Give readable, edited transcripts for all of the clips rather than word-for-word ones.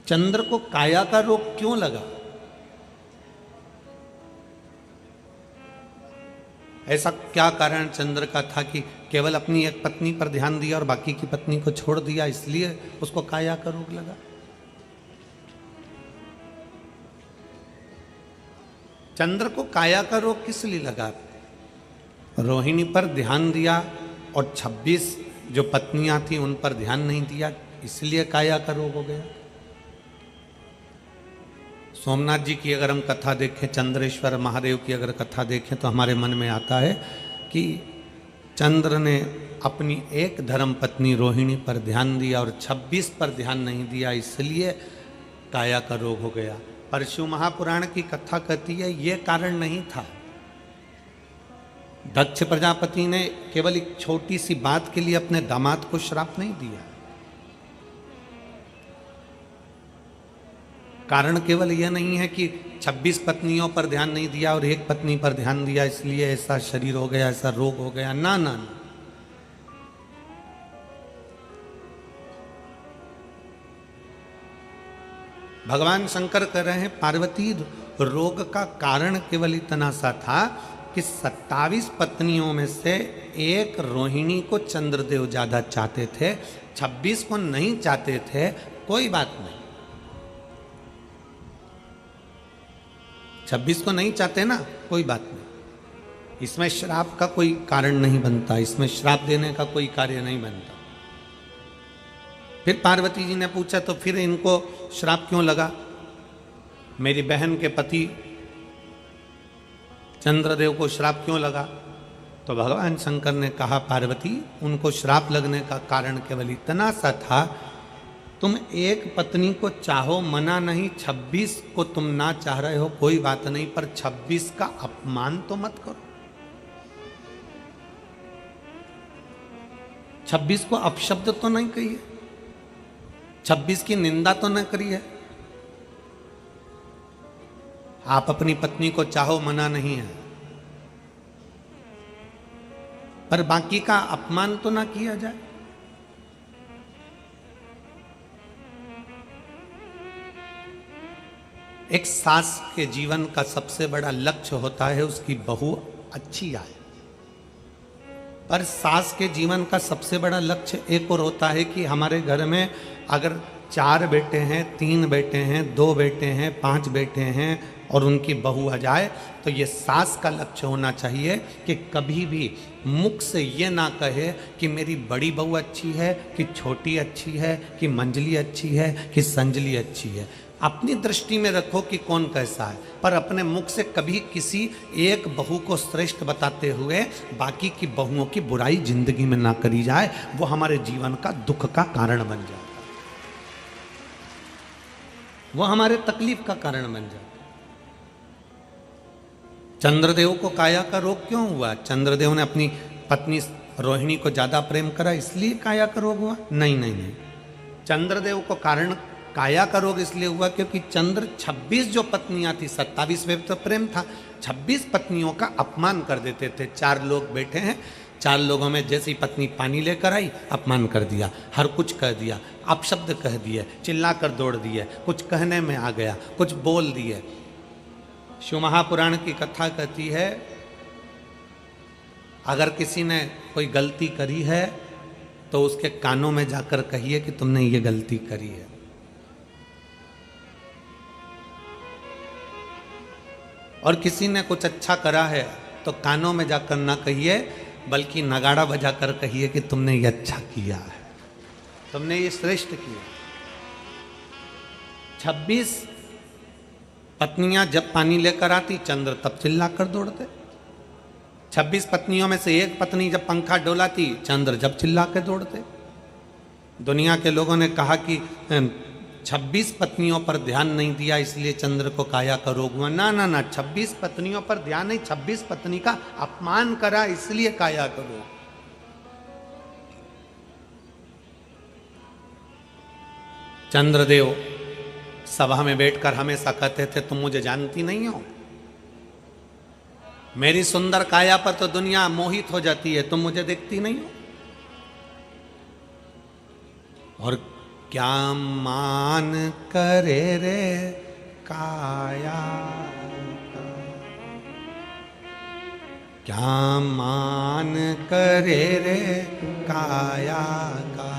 चंद्र को काया का रोग क्यों लगा? ऐसा क्या कारण चंद्र का था कि केवल अपनी एक पत्नी पर ध्यान दिया और बाकी की पत्नी को छोड़ दिया, इसलिए उसको काया का रोग लगा? चंद्र को काया का रोग किस लिए लगा? रोहिणी पर ध्यान दिया और 26 जो पत्नियां थी उन पर ध्यान नहीं दिया, इसलिए काया का रोग हो गया। सोमनाथ जी की अगर हम कथा देखें, चंद्रेश्वर महादेव की अगर कथा देखें, तो हमारे मन में आता है कि चंद्र ने अपनी एक धर्म पत्नी रोहिणी पर ध्यान दिया और 26 पर ध्यान नहीं दिया, इसलिए काया का रोग हो गया। पर शिव महापुराण की कथा कहती है ये कारण नहीं था। दक्ष प्रजापति ने केवल एक छोटी सी बात के लिए अपने दामाद को श्राप नहीं दिया। कारण केवल यह नहीं है कि 26 पत्नियों पर ध्यान नहीं दिया और एक पत्नी पर ध्यान दिया इसलिए ऐसा शरीर हो गया, ऐसा रोग हो गया। ना ना ना, भगवान शंकर कह रहे हैं पार्वती रोग का कारण केवल इतना सा था कि 27 पत्नियों में से एक रोहिणी को चंद्रदेव ज्यादा चाहते थे, 26 को नहीं चाहते थे। कोई बात नहीं, 26 को नहीं चाहते ना, कोई बात नहीं। इसमें श्राप का कोई कारण नहीं बनता, इसमें श्राप देने का कोई कार्य नहीं बनता। फिर पार्वती जी ने पूछा तो फिर इनको श्राप क्यों लगा? मेरी बहन के पति चंद्रदेव को श्राप क्यों लगा? तो भगवान शंकर ने कहा पार्वती उनको श्राप लगने का कारण केवल इतना सा था, तुम एक पत्नी को चाहो मना नहीं, 26 को तुम ना चाह रहे हो कोई बात नहीं, पर 26 का अपमान तो मत करो। 26 को अपशब्द तो नहीं कहिए, 26 की निंदा तो न करिए। आप अपनी पत्नी को चाहो मना नहीं है, पर बाकी का अपमान तो ना किया जाए। एक सास के जीवन का सबसे बड़ा लक्ष्य होता है उसकी बहू अच्छी आए, पर सास के जीवन का सबसे बड़ा लक्ष्य एक और होता है कि हमारे घर में अगर 4 बेटे हैं, 3 बेटे हैं, 2 बेटे हैं, 5 बेटे हैं और उनकी बहू आ जाए, तो ये सास का लक्ष्य होना चाहिए कि कभी भी मुख से ये ना कहे कि मेरी बड़ी बहू अच्छी है, कि छोटी अच्छी है, कि मंजली अच्छी है, कि संजली अच्छी है। अपनी दृष्टि में रखो कि कौन कैसा है, पर अपने मुख से कभी किसी एक बहू को श्रेष्ठ बताते हुए बाकी की बहुओं की बुराई जिंदगी में ना करी जाए, वो हमारे जीवन का दुख का कारण बन जाए, वो हमारे तकलीफ का कारण बन जाए। चंद्रदेव को काया का रोग क्यों हुआ? चंद्रदेव ने अपनी पत्नी रोहिणी को ज्यादा प्रेम करा इसलिए काया का रोग हुआ? नहीं नहीं नहीं, चंद्रदेव को कारण काया का रोग इसलिए हुआ क्योंकि चंद्र 26 जो पत्नियां थी, 27 में तो प्रेम था, 26 पत्नियों का अपमान कर देते थे। 4 लोग बैठे हैं, 4 लोगों में जैसी पत्नी पानी लेकर आई अपमान कर दिया, हर कुछ कह दिया, अपशब्द कह दिए, चिल्ला कर दौड़ दिए, कुछ कहने में आ गया, कुछ बोल दिए। शिव महापुराण की कथा कहती है अगर किसी ने कोई गलती करी है तो उसके कानों में जाकर कहिए कि तुमने ये गलती करी है। और किसी ने कुछ अच्छा करा है तो कानों में जाकर ना कहिए, बल्कि नगाड़ा बजाकर कहिए कि तुमने ये अच्छा किया है, तुमने ये श्रेष्ठ किया। 26 पत्नियां जब पानी लेकर आती चंद्र तब चिल्लाकर दौड़ते। 26 पत्नियों में से एक पत्नी जब पंखा डोलाती चंद्र जब चिल्ला के दौड़ते। दुनिया के लोगों ने कहा कि 26 पत्नियों पर ध्यान नहीं दिया इसलिए चंद्र को काया का रोग हुआ। ना ना ना, 26 पत्नियों पर ध्यान नहीं, 26 पत्नी का अपमान करा इसलिए काया का रोग। चंद्रदेव सभा में बैठकर हमेशा कहते थे तुम मुझे जानती नहीं हो, मेरी सुंदर काया पर तो दुनिया मोहित हो जाती है, तुम मुझे देखती नहीं हो। और क्या मान करे रे काया का, क्या मान करे रे काया का,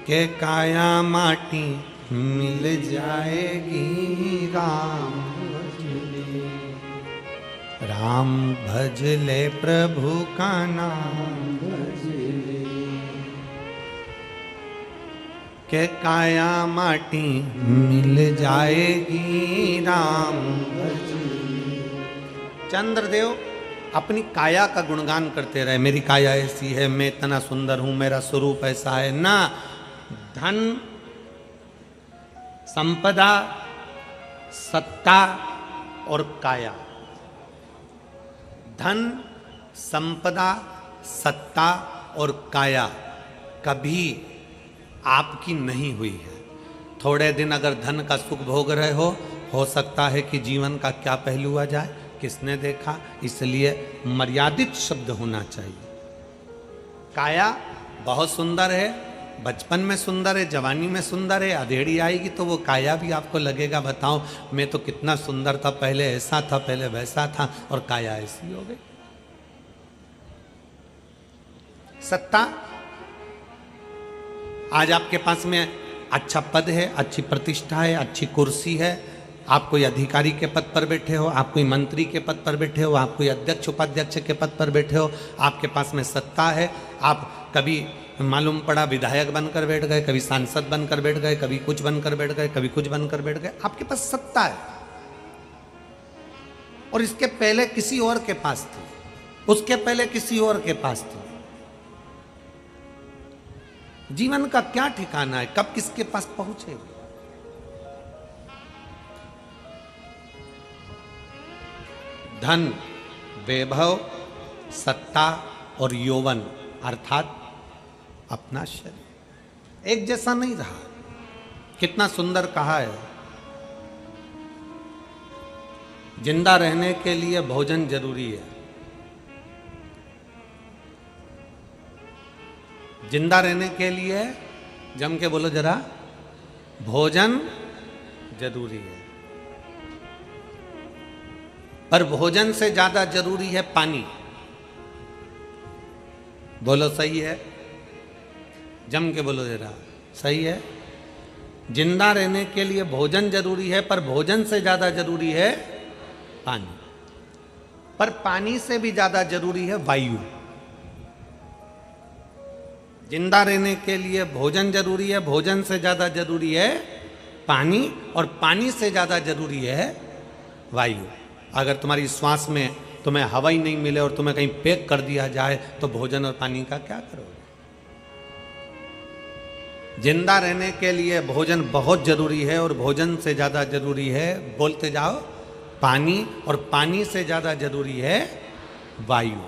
के काया माटी मिल जाएगी राम भजले, राम भजले प्रभु का नाम भजले, के काया माटी मिल जाएगी राम भजले। चंद्रदेव अपनी काया का गुणगान करते रहे, मेरी काया ऐसी है, मैं इतना सुंदर हूं, मेरा स्वरूप ऐसा है ना। धन, संपदा, सत्ता और काया, धन, संपदा, सत्ता और काया कभी आपकी नहीं हुई है। थोड़े दिन अगर धन का सुख भोग रहे हो सकता है कि जीवन का क्या पहलू आ जाए, किसने देखा, इसलिए मर्यादित शब्द होना चाहिए। काया बहुत सुंदर है, बचपन में सुंदर है, जवानी में सुंदर है, अधेड़ी आएगी तो वो काया भी आपको लगेगा, बताओ मैं तो कितना सुंदर था, पहले ऐसा था, पहले वैसा था, और काया ऐसी हो गई। सत्ता, आज आपके पास में अच्छा पद है, अच्छी प्रतिष्ठा है, अच्छी कुर्सी है, आप कोई अधिकारी के पद पर बैठे हो, आप कोई मंत्री के पद पर बैठे हो, आप कोई अध्यक्ष उपाध्यक्ष के पद पर बैठे हो, आपके पास में सत्ता है, आप कभी मालूम पड़ा विधायक बनकर बैठ गए, कभी सांसद बनकर बैठ गए, कभी कुछ बनकर बैठ गए, कभी कुछ बनकर बैठ गए, आपके पास सत्ता है। और इसके पहले किसी और के पास थी, उसके पहले किसी और के पास थी। जीवन का क्या ठिकाना है, कब किसके पास पहुंचे। धन, वैभव, सत्ता और यौवन अर्थात अपना शरीर एक जैसा नहीं रहा। कितना सुंदर कहा है, जिंदा रहने के लिए भोजन जरूरी है। जिंदा रहने के लिए जम के बोलो जरा, भोजन जरूरी है, पर भोजन से ज्यादा जरूरी है पानी। बोलो सही है, जम के बोलो जरा, सही है। जिंदा रहने के लिए भोजन जरूरी है, पर भोजन से ज्यादा जरूरी है पानी, पर पानी से भी ज्यादा जरूरी है वायु। जिंदा रहने के लिए भोजन जरूरी है, भोजन से ज्यादा जरूरी है पानी, और पानी से ज्यादा जरूरी है वायु। अगर तुम्हारी श्वास में तुम्हें हवा ही नहीं मिले और तुम्हें कहीं पैक कर दिया जाए तो भोजन और पानी का क्या करोगे। जिंदा रहने के लिए भोजन बहुत जरूरी है, और भोजन से ज्यादा जरूरी है, बोलते जाओ, पानी, और पानी से ज्यादा जरूरी है वायु,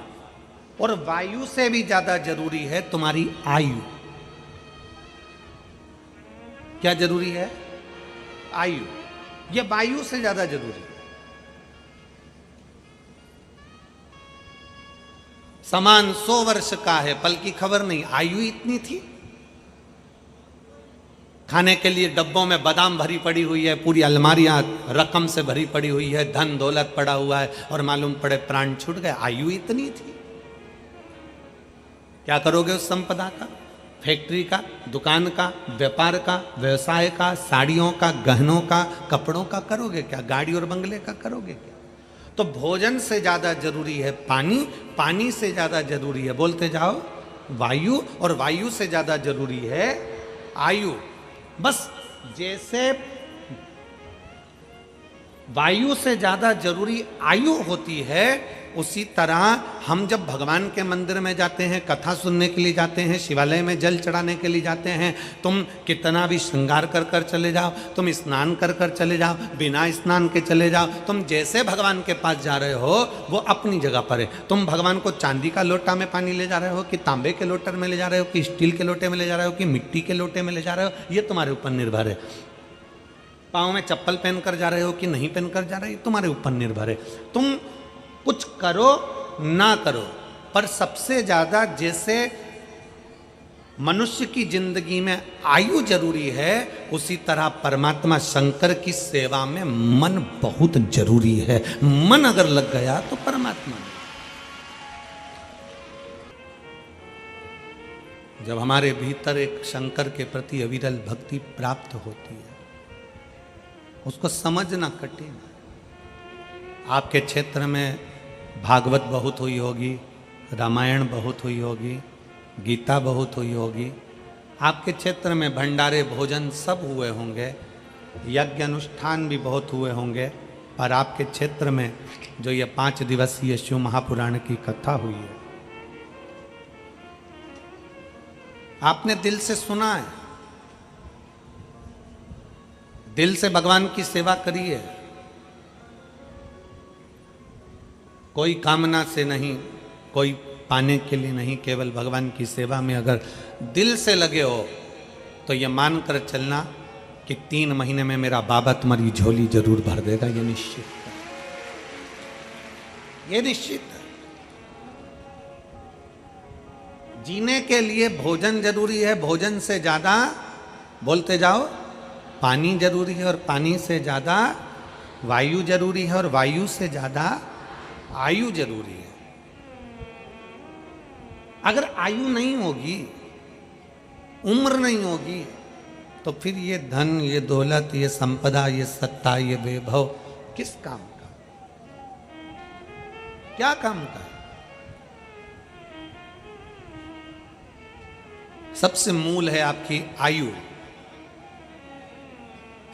और वायु से भी ज्यादा जरूरी है तुम्हारी आयु। क्या जरूरी है? आयु। ये वायु से ज्यादा जरूरी है। समान 100 वर्ष का है, पल की खबर नहीं, आयु इतनी थी। खाने के लिए डब्बों में बादाम भरी पड़ी हुई है, पूरी अलमारियां रकम से भरी पड़ी हुई है, धन दौलत पड़ा हुआ है, और मालूम पड़े प्राण छूट गए, आयु इतनी थी। क्या करोगे उस संपदा का? फैक्ट्री का, दुकान का, व्यापार का, व्यवसाय का, साड़ियों का, गहनों का, कपड़ों का करोगे क्या? गाड़ी और बंगले का करोगे क्या? तो भोजन से ज्यादा जरूरी है पानी, पानी से ज्यादा जरूरी है, बोलते जाओ, वायु, और वायु से ज्यादा जरूरी है आयु। बस जैसे वायु से ज्यादा जरूरी आयु होती है, उसी तरह हम जब भगवान के मंदिर में जाते हैं, कथा सुनने के लिए जाते हैं, शिवालय में जल चढ़ाने के लिए जाते हैं, तुम कितना भी श्रृंगार कर कर चले जाओ, तुम स्नान कर कर चले जाओ, बिना स्नान के चले जाओ, तुम जैसे भगवान के पास जा रहे हो वो अपनी जगह पर है। तुम भगवान को चांदी का लोटा में पानी ले जा रहे हो, कि तांबे के लोटे में ले जा रहे हो, कि स्टील के लोटे में ले जा रहे हो, कि मिट्टी के लोटे में ले जा रहे हो, ये तुम्हारे ऊपर निर्भर है। पाँव में चप्पल पहनकर जा रहे हो कि नहीं पहनकर जा रहे हो, तुम्हारे ऊपर निर्भर है। तुम कुछ करो ना करो, पर सबसे ज्यादा जैसे मनुष्य की जिंदगी में आयु जरूरी है, उसी तरह परमात्मा शंकर की सेवा में मन बहुत जरूरी है। मन अगर लग गया तो परमात्मा में। जब हमारे भीतर एक शंकर के प्रति अविरल भक्ति प्राप्त होती है, उसको समझना कठिन। आपके क्षेत्र में भागवत बहुत हुई होगी, रामायण बहुत हुई होगी, गीता बहुत हुई होगी, आपके क्षेत्र में भंडारे भोजन सब हुए होंगे, यज्ञ अनुष्ठान भी बहुत हुए होंगे, पर आपके क्षेत्र में जो ये 5 दिवसीय शिव महापुराण की कथा हुई है, आपने दिल से सुना है, दिल से भगवान की सेवा करी है, कोई कामना से नहीं, कोई पाने के लिए नहीं, केवल भगवान की सेवा में अगर दिल से लगे हो तो ये मान कर चलना कि 3 महीने में मेरा बाबा तुम्हारी झोली जरूर भर देगा। ये निश्चित है, ये निश्चित है। जीने के लिए भोजन जरूरी है, भोजन से ज्यादा बोलते जाओ पानी जरूरी है, और पानी से ज्यादा वायु जरूरी है, और वायु से ज्यादा आयु जरूरी है। अगर आयु नहीं होगी, उम्र नहीं होगी, तो फिर ये धन, ये दौलत, ये संपदा, ये सत्ता, ये वैभव किस काम का, क्या काम का? सबसे मूल है आपकी आयु।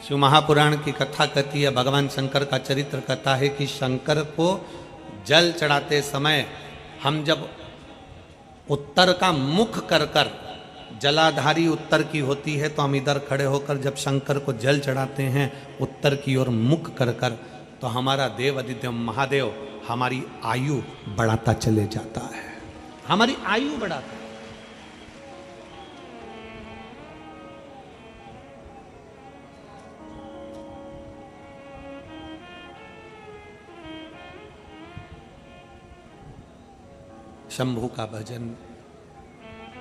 शिव महापुराण की कथा कहती है, भगवान शंकर का चरित्र कहता है कि शंकर को जल चढ़ाते समय हम जब उत्तर का मुख कर कर, जलाधारी उत्तर की होती है, तो हम इधर खड़े होकर जब शंकर को जल चढ़ाते हैं उत्तर की ओर मुख कर कर, तो हमारा देव आदित्य महादेव हमारी आयु बढ़ाता चले जाता है, हमारी आयु बढ़ाता है। शंभू का भजन,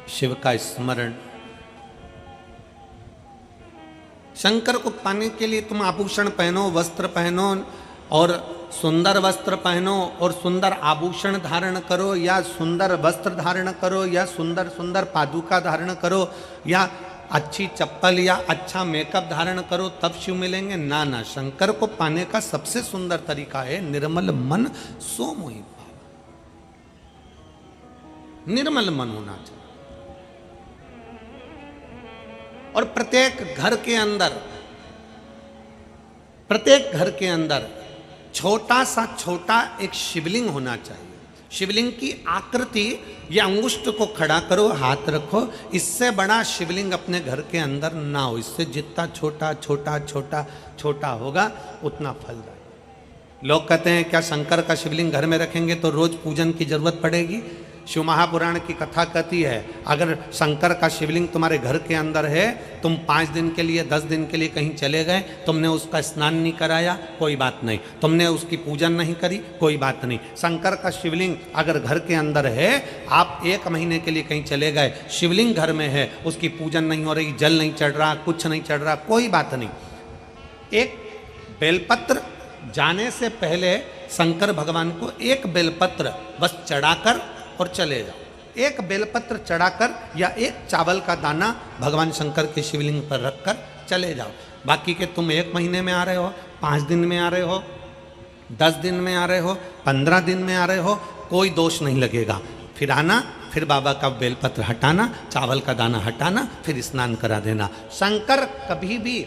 शिव का स्मरण। शंकर को पाने के लिए तुम आभूषण पहनो, वस्त्र पहनो, और सुंदर वस्त्र पहनो और सुंदर आभूषण धारण करो, या सुंदर वस्त्र धारण करो, या सुंदर सुंदर पादुका धारण करो, या अच्छी चप्पल या अच्छा मेकअप धारण करो, तब शिव मिलेंगे। ना ना, शंकर को पाने का सबसे सुंदर तरीका है निर्मल मन सो मोहि। निर्मल मन होना चाहिए। और प्रत्येक घर के अंदर छोटा सा छोटा एक शिवलिंग होना चाहिए। शिवलिंग की आकृति या अंगुष्ठ को खड़ा करो, हाथ रखो, इससे बड़ा शिवलिंग अपने घर के अंदर ना हो। इससे जितना छोटा छोटा छोटा छोटा होगा उतना फलदायी। लोग कहते हैं क्या शंकर का शिवलिंग घर में रखेंगे तो रोज पूजन की जरूरत पड़ेगी? शिव महापुराण की कथा कहती है, अगर शंकर का शिवलिंग तुम्हारे घर के अंदर है, तुम 5 दिन के लिए 10 दिन के लिए कहीं चले गए, तुमने उसका स्नान नहीं कराया, कोई बात नहीं, तुमने उसकी पूजन नहीं करी, कोई बात नहीं। शंकर का शिवलिंग अगर घर के अंदर है, आप 1 महीने के लिए कहीं चले गए, शिवलिंग घर में है, उसकी पूजन नहीं हो रही, जल नहीं चढ़ रहा, कुछ नहीं चढ़ रहा, कोई बात नहीं। एक बेलपत्र जाने से पहले शंकर भगवान को एक बेलपत्र बस चढ़ाकर और चले जाओ। एक बेलपत्र चढ़ाकर या एक चावल का दाना भगवान शंकर के शिवलिंग पर रखकर चले जाओ। बाकी के तुम 1 महीने में आ रहे हो, 5 दिन में आ रहे हो, 10 दिन में आ रहे हो, 15 दिन में आ रहे हो, कोई दोष नहीं लगेगा। फिर आना, फिर बाबा का बेलपत्र हटाना, चावल का दाना हटाना, फिर स्नान करा देना। शंकर कभी भी,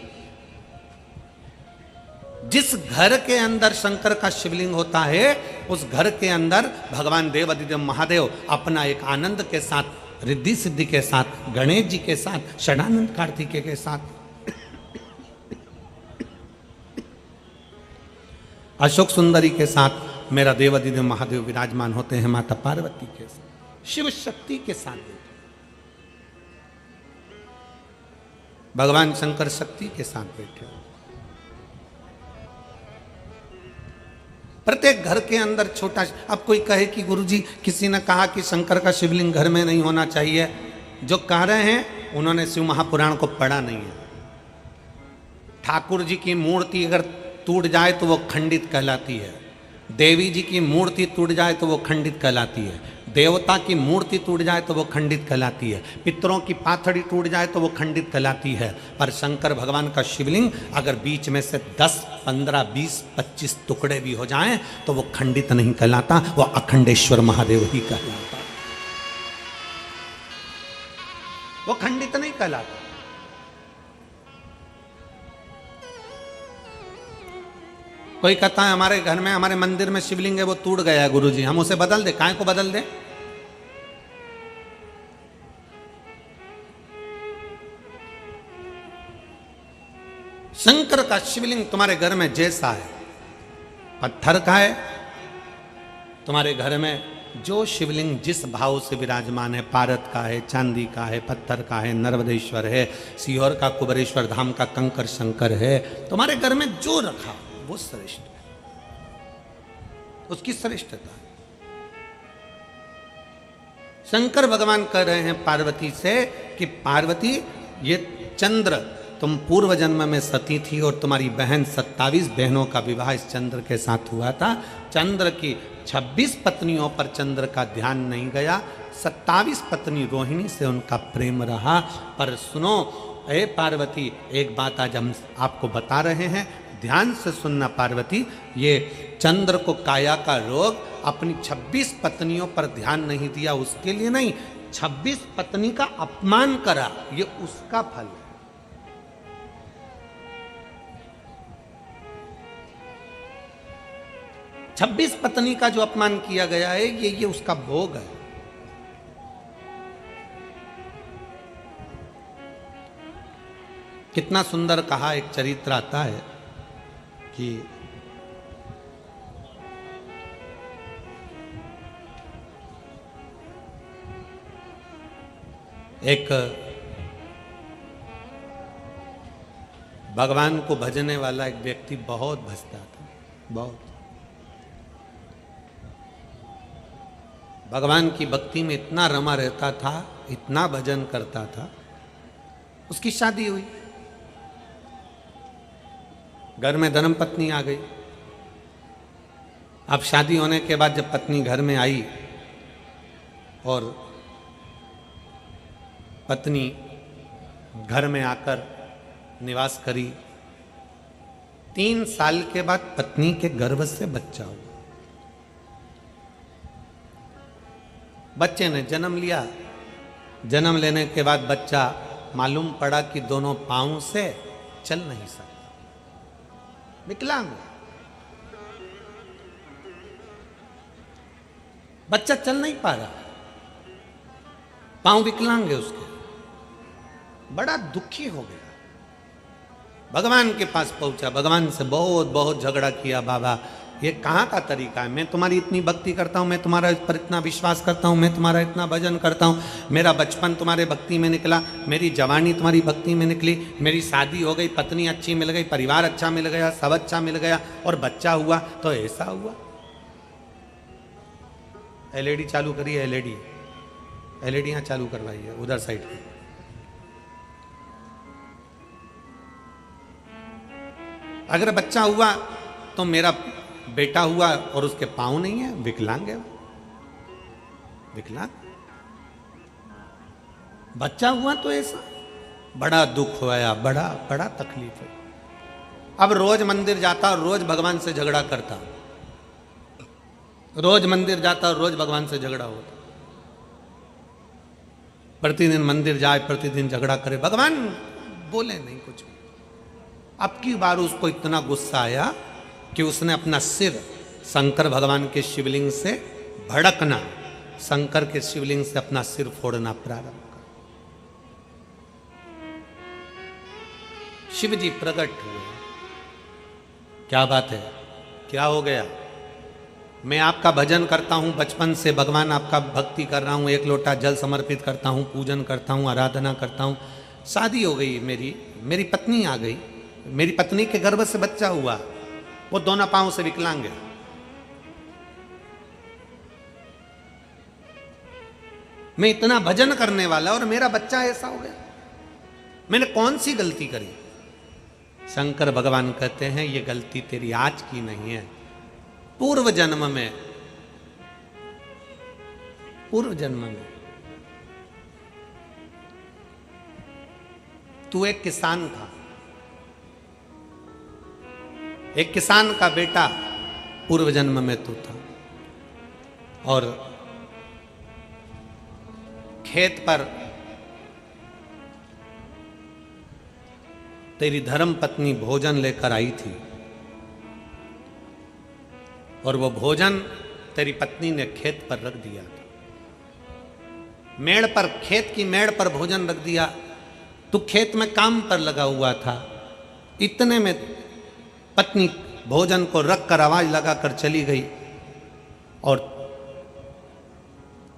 जिस घर के अंदर शंकर का शिवलिंग होता है, उस घर के अंदर भगवान देव आदित्य महादेव अपना एक आनंद के साथ, रिद्धि सिद्धि के साथ, गणेश जी के साथ, षडानंद कार्तिकेय के साथ, अशोक सुंदरी के साथ मेरा देव आदित्य महादेव विराजमान होते हैं, माता पार्वती के साथ, शिव शक्ति के साथ, भगवान शंकर शक्ति के साथ बैठे। प्रत्येक घर के अंदर छोटा। अब कोई कहे कि गुरुजी किसी ने कहा कि शंकर का शिवलिंग घर में नहीं होना चाहिए, जो कह रहे हैं उन्होंने शिव महापुराण को पढ़ा नहीं है। ठाकुर जी की मूर्ति अगर टूट जाए तो वो खंडित कहलाती है, देवी जी की मूर्ति टूट जाए तो वो खंडित कहलाती है, देवता की मूर्ति टूट जाए तो वो खंडित कहलाती है, पितरों की पाथड़ी टूट जाए तो वो खंडित कहलाती है। पर शंकर भगवान का शिवलिंग अगर बीच में से 10, 15, 20, 25 टुकड़े भी हो जाएं तो वो खंडित नहीं कहलाता, वो अखंडेश्वर महादेव ही कहलाता, वो खंडित नहीं कहलाता। कोई कहता है हमारे घर में, हमारे मंदिर में शिवलिंग है वो टूट गया है गुरुजी, हम उसे बदल दे, काहे को बदल दे? शंकर का शिवलिंग तुम्हारे घर में जैसा है, पत्थर का है, तुम्हारे घर में जो शिवलिंग जिस भाव से विराजमान है, पारत का है, चांदी का है, पत्थर का है, नर्मदेश्वर है, सीहोर का कुबेरेश्वर धाम का कंकर शंकर है, तुम्हारे घर में जो रखा वो श्रेष्ठ है, उसकी श्रेष्ठता है। शंकर भगवान कह रहे हैं पार्वती से कि पार्वती, ये चंद्र, तुम पूर्व जन्म में सती थी और तुम्हारी बहन 27 बहनों का विवाह इस चंद्र के साथ हुआ था। चंद्र की 26 पत्नियों पर चंद्र का ध्यान नहीं गया, 27 पत्नी रोहिणी से उनका प्रेम रहा। पर सुनो हे पार्वती, एक बात आज हम आपको बता रहे हैं, ध्यान से सुनना पार्वती, ये चंद्र को काया का रोग अपनी 26 पत्नियों पर ध्यान नहीं दिया उसके लिए नहीं, 26 पत्नी का अपमान करा, ये उसका फल है। छब्बीस पत्नी का जो अपमान किया गया है ये उसका भोग है। कितना सुंदर कहा, एक चरित्र आता है कि एक भगवान को भजने वाला एक व्यक्ति बहुत भजता था, बहुत भगवान की भक्ति में इतना रमा रहता था, इतना भजन करता था। उसकी शादी हुई, घर में धर्मपत्नी आ गई। अब शादी होने के बाद जब पत्नी घर में आई और पत्नी घर में आकर निवास करी, 3 साल के बाद पत्नी के गर्भ से बच्चा हुआ। बच्चे ने जन्म लिया। जन्म लेने के बाद बच्चा मालूम पड़ा कि दोनों पांव से चल नहीं सकता, विकलांग। बच्चा चल नहीं पा रहा, पांव विकलांग है उसके। बड़ा दुखी हो गया, भगवान के पास पहुंचा, भगवान से बहुत बहुत झगड़ा किया, बाबा ये कहाँ का तरीका है, मैं तुम्हारी इतनी भक्ति करता हूँ, मैं तुम्हारा पर इतना विश्वास करता हूँ, मैं तुम्हारा इतना भजन करता हूँ, मेरा बचपन तुम्हारे भक्ति में निकला, मेरी जवानी तुम्हारी भक्ति में निकली, मेरी शादी हो गई, पत्नी अच्छी मिल गई, परिवार अच्छा मिल गया, सब अच्छा मिल गया और बच्चा हुआ तो ऐसा हुआ। एलईडी चालू करिए, एलईडी यहाँ चालू करवाइए उधर साइड की। अगर बच्चा हुआ तो मेरा बेटा हुआ और उसके पांव नहीं है, विकलांग है, विकलांग। बच्चा हुआ तो ऐसा, बड़ा दुख हुआ, बड़ा बड़ा तकलीफ है। अब रोज मंदिर जाता और रोज भगवान से झगड़ा करता, रोज मंदिर जाता और रोज भगवान से झगड़ा होता। प्रतिदिन मंदिर जाए, प्रतिदिन झगड़ा करे, भगवान बोले नहीं कुछ भी। अब की बार उसको इतना गुस्सा आया कि उसने अपना सिर शंकर भगवान के शिवलिंग से भड़कना, शंकर के शिवलिंग से अपना सिर फोड़ना प्रारंभ कर। शिव जी प्रकट हुए। क्या बात है, क्या हो गया? मैं आपका भजन करता हूं, बचपन से भगवान आपका भक्ति कर रहा हूं, 1 लोटा जल समर्पित करता हूं, पूजन करता हूं, आराधना करता हूं। शादी हो गई, मेरी पत्नी आ गई, मेरी पत्नी के गर्भ से बच्चा हुआ, वो दोनों पांव से विकलांग है। मैं इतना भजन करने वाला और मेरा बच्चा ऐसा हो गया, मैंने कौन सी गलती करी? शंकर भगवान कहते हैं ये गलती तेरी आज की नहीं है, पूर्व जन्म में, पूर्व जन्म में तू एक किसान था, एक किसान का बेटा पूर्व जन्म में तू था, और खेत पर तेरी धर्म पत्नी भोजन लेकर आई थी, और वो भोजन तेरी पत्नी ने खेत पर रख दिया था। मेड़ पर, खेत की मेड़ पर भोजन रख दिया। तू खेत में काम पर लगा हुआ था, इतने में पत्नी भोजन को रख कर आवाज लगाकर चली गई, और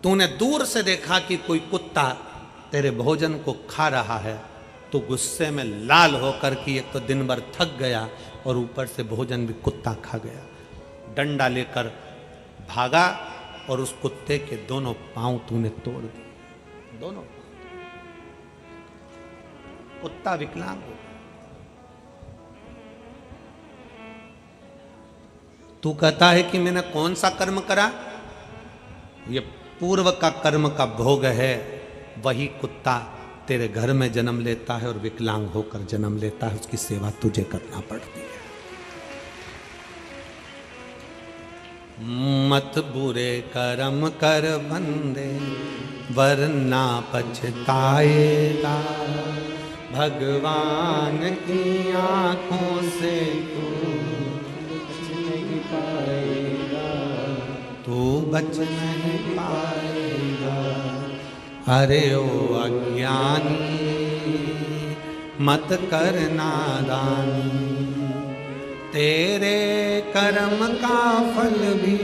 तूने दूर से देखा कि कोई कुत्ता तेरे भोजन को खा रहा है। तो गुस्से में लाल होकर कि एक तो दिन भर थक गया और ऊपर से भोजन भी कुत्ता खा गया, डंडा लेकर भागा और उस कुत्ते के दोनों पांव तूने तोड़ दिए, दोनों। कुत्ता विकलांग हो गया। तू कहता है कि मैंने कौन सा कर्म करा? ये पूर्व का कर्म का भोग है। वही कुत्ता तेरे घर में जन्म लेता है और विकलांग होकर जन्म लेता है, उसकी सेवा तुझे करना पड़ती है। मत बुरे कर्म कर बंदे वरना पछताएगा, भगवान की आंखों से तू बच नहीं पाएगा, तू बच नहीं पाएगा। अरे ओ अज्ञानी मत कर नादानी, तेरे कर्म का फल भी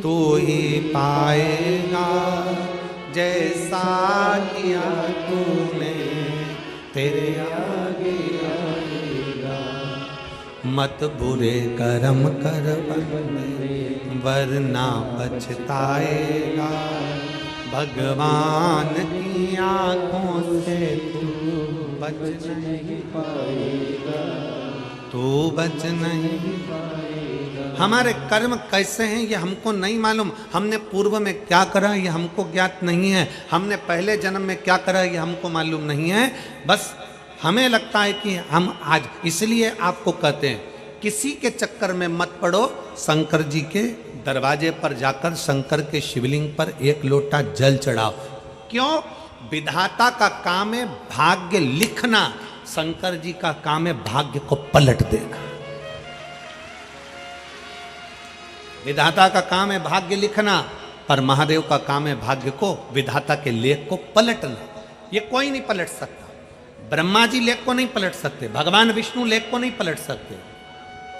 तू ही पाएगा, जैसा किया तूने तेरे आगे आएगा। मत बुरे कर्म कर बंदे वरना पछताएगा, भगवान की आंखों से तू बच नहीं पाएगा, तू बच नहीं पाएगा। हमारे कर्म कैसे हैं ये हमको नहीं मालूम। हमने पूर्व में क्या करा ये हमको ज्ञात नहीं है, हमने पहले जन्म में क्या करा ये हमको मालूम नहीं है। बस हमें लगता है कि हम आज, इसलिए आपको कहते हैं किसी के चक्कर में मत पड़ो। शंकर जी के दरवाजे पर जाकर शंकर के शिवलिंग पर एक लोटा जल चढ़ाओ। क्यों? विधाता का काम है भाग्य लिखना, शंकर जी का काम है भाग्य को पलट देना। विधाता का काम है भाग्य लिखना, पर महादेव का काम है भाग्य को, विधाता के लेख को पलटना। ये कोई नहीं पलट सकता। ब्रह्मा जी लेख को नहीं पलट सकते, भगवान विष्णु लेख को नहीं पलट सकते,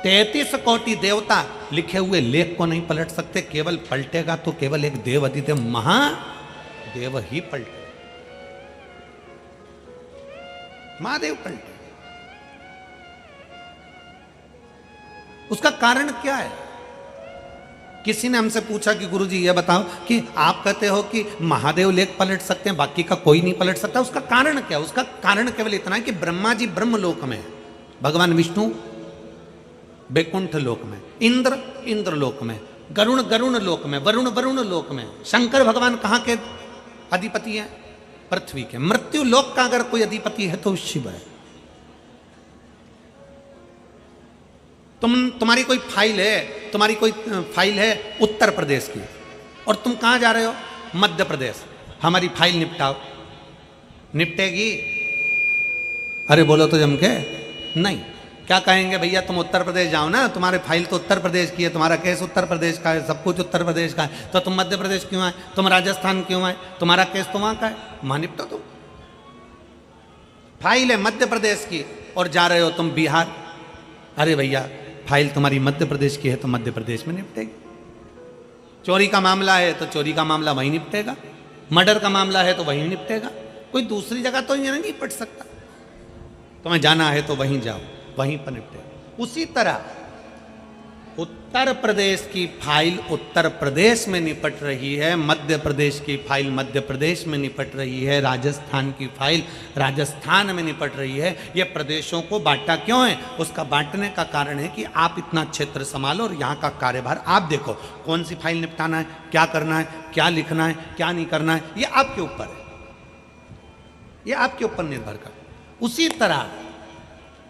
33 कोटि देवता लिखे हुए लेख को नहीं पलट सकते। केवल पलटेगा तो केवल एक देव अधिदेव महादेव ही पलटे, महादेव पलटे। उसका कारण क्या है? किसी ने हमसे पूछा कि गुरुजी ये बताओ कि आप कहते हो कि महादेव लेख पलट सकते हैं, बाकी का कोई नहीं पलट सकता, उसका कारण क्या? उसका कारण केवल इतना है कि ब्रह्मा जी ब्रह्म लोक में, भगवान विष्णु बैकुंठ लोक में, इंद्र इंद्र लोक में, गरुण गरुण लोक में, वरुण वरुण लोक में। शंकर भगवान कहाँ के अधिपति हैं? पृथ्वी के। मृत्यु लोक का अगर कोई अधिपति है तो शिव है। तुम्हारी कोई फाइल है, तुम्हारी कोई फाइल है उत्तर प्रदेश की, और तुम कहां जा रहे हो? मध्य प्रदेश। हमारी फाइल निपटाओ। निपटेगी? अरे बोलो तो जम के नहीं। क्या कहेंगे? भैया तुम उत्तर प्रदेश जाओ ना, तुम्हारे फाइल तो उत्तर प्रदेश की है, तुम्हारा केस उत्तर प्रदेश का है, सब कुछ उत्तर प्रदेश का है, तो तुम मध्य प्रदेश क्यों आए? तुम राजस्थान क्यों आए? तुम्हारा केस तो वहां का है, वहां निपटो तुम। फाइल है मध्य प्रदेश की और जा रहे हो तुम बिहार। अरे भैया फाइल तुम्हारी मध्य प्रदेश की है तो मध्य प्रदेश में निपटेगी। चोरी का मामला है तो चोरी का मामला वहीं निपटेगा, मर्डर का मामला है तो वहीं निपटेगा, कोई दूसरी जगह तो ये नहीं निपट सकता। तुम्हें जाना है तो वहीं जाओ, वहीं पर निपटेगा। उसी तरह उत्तर प्रदेश की फाइल उत्तर प्रदेश में निपट रही है, मध्य प्रदेश की फाइल मध्य प्रदेश में निपट रही है, राजस्थान की फाइल राजस्थान में निपट रही है। ये प्रदेशों को बांटा क्यों है? उसका बांटने का कारण है कि आप इतना क्षेत्र संभालो और यहाँ का कार्यभार आप देखो, कौन सी फाइल निपटाना है, क्या करना है, क्या लिखना है, क्या नहीं करना है, ये आपके ऊपर है, ये आपके ऊपर निर्भर कर। उसी तरह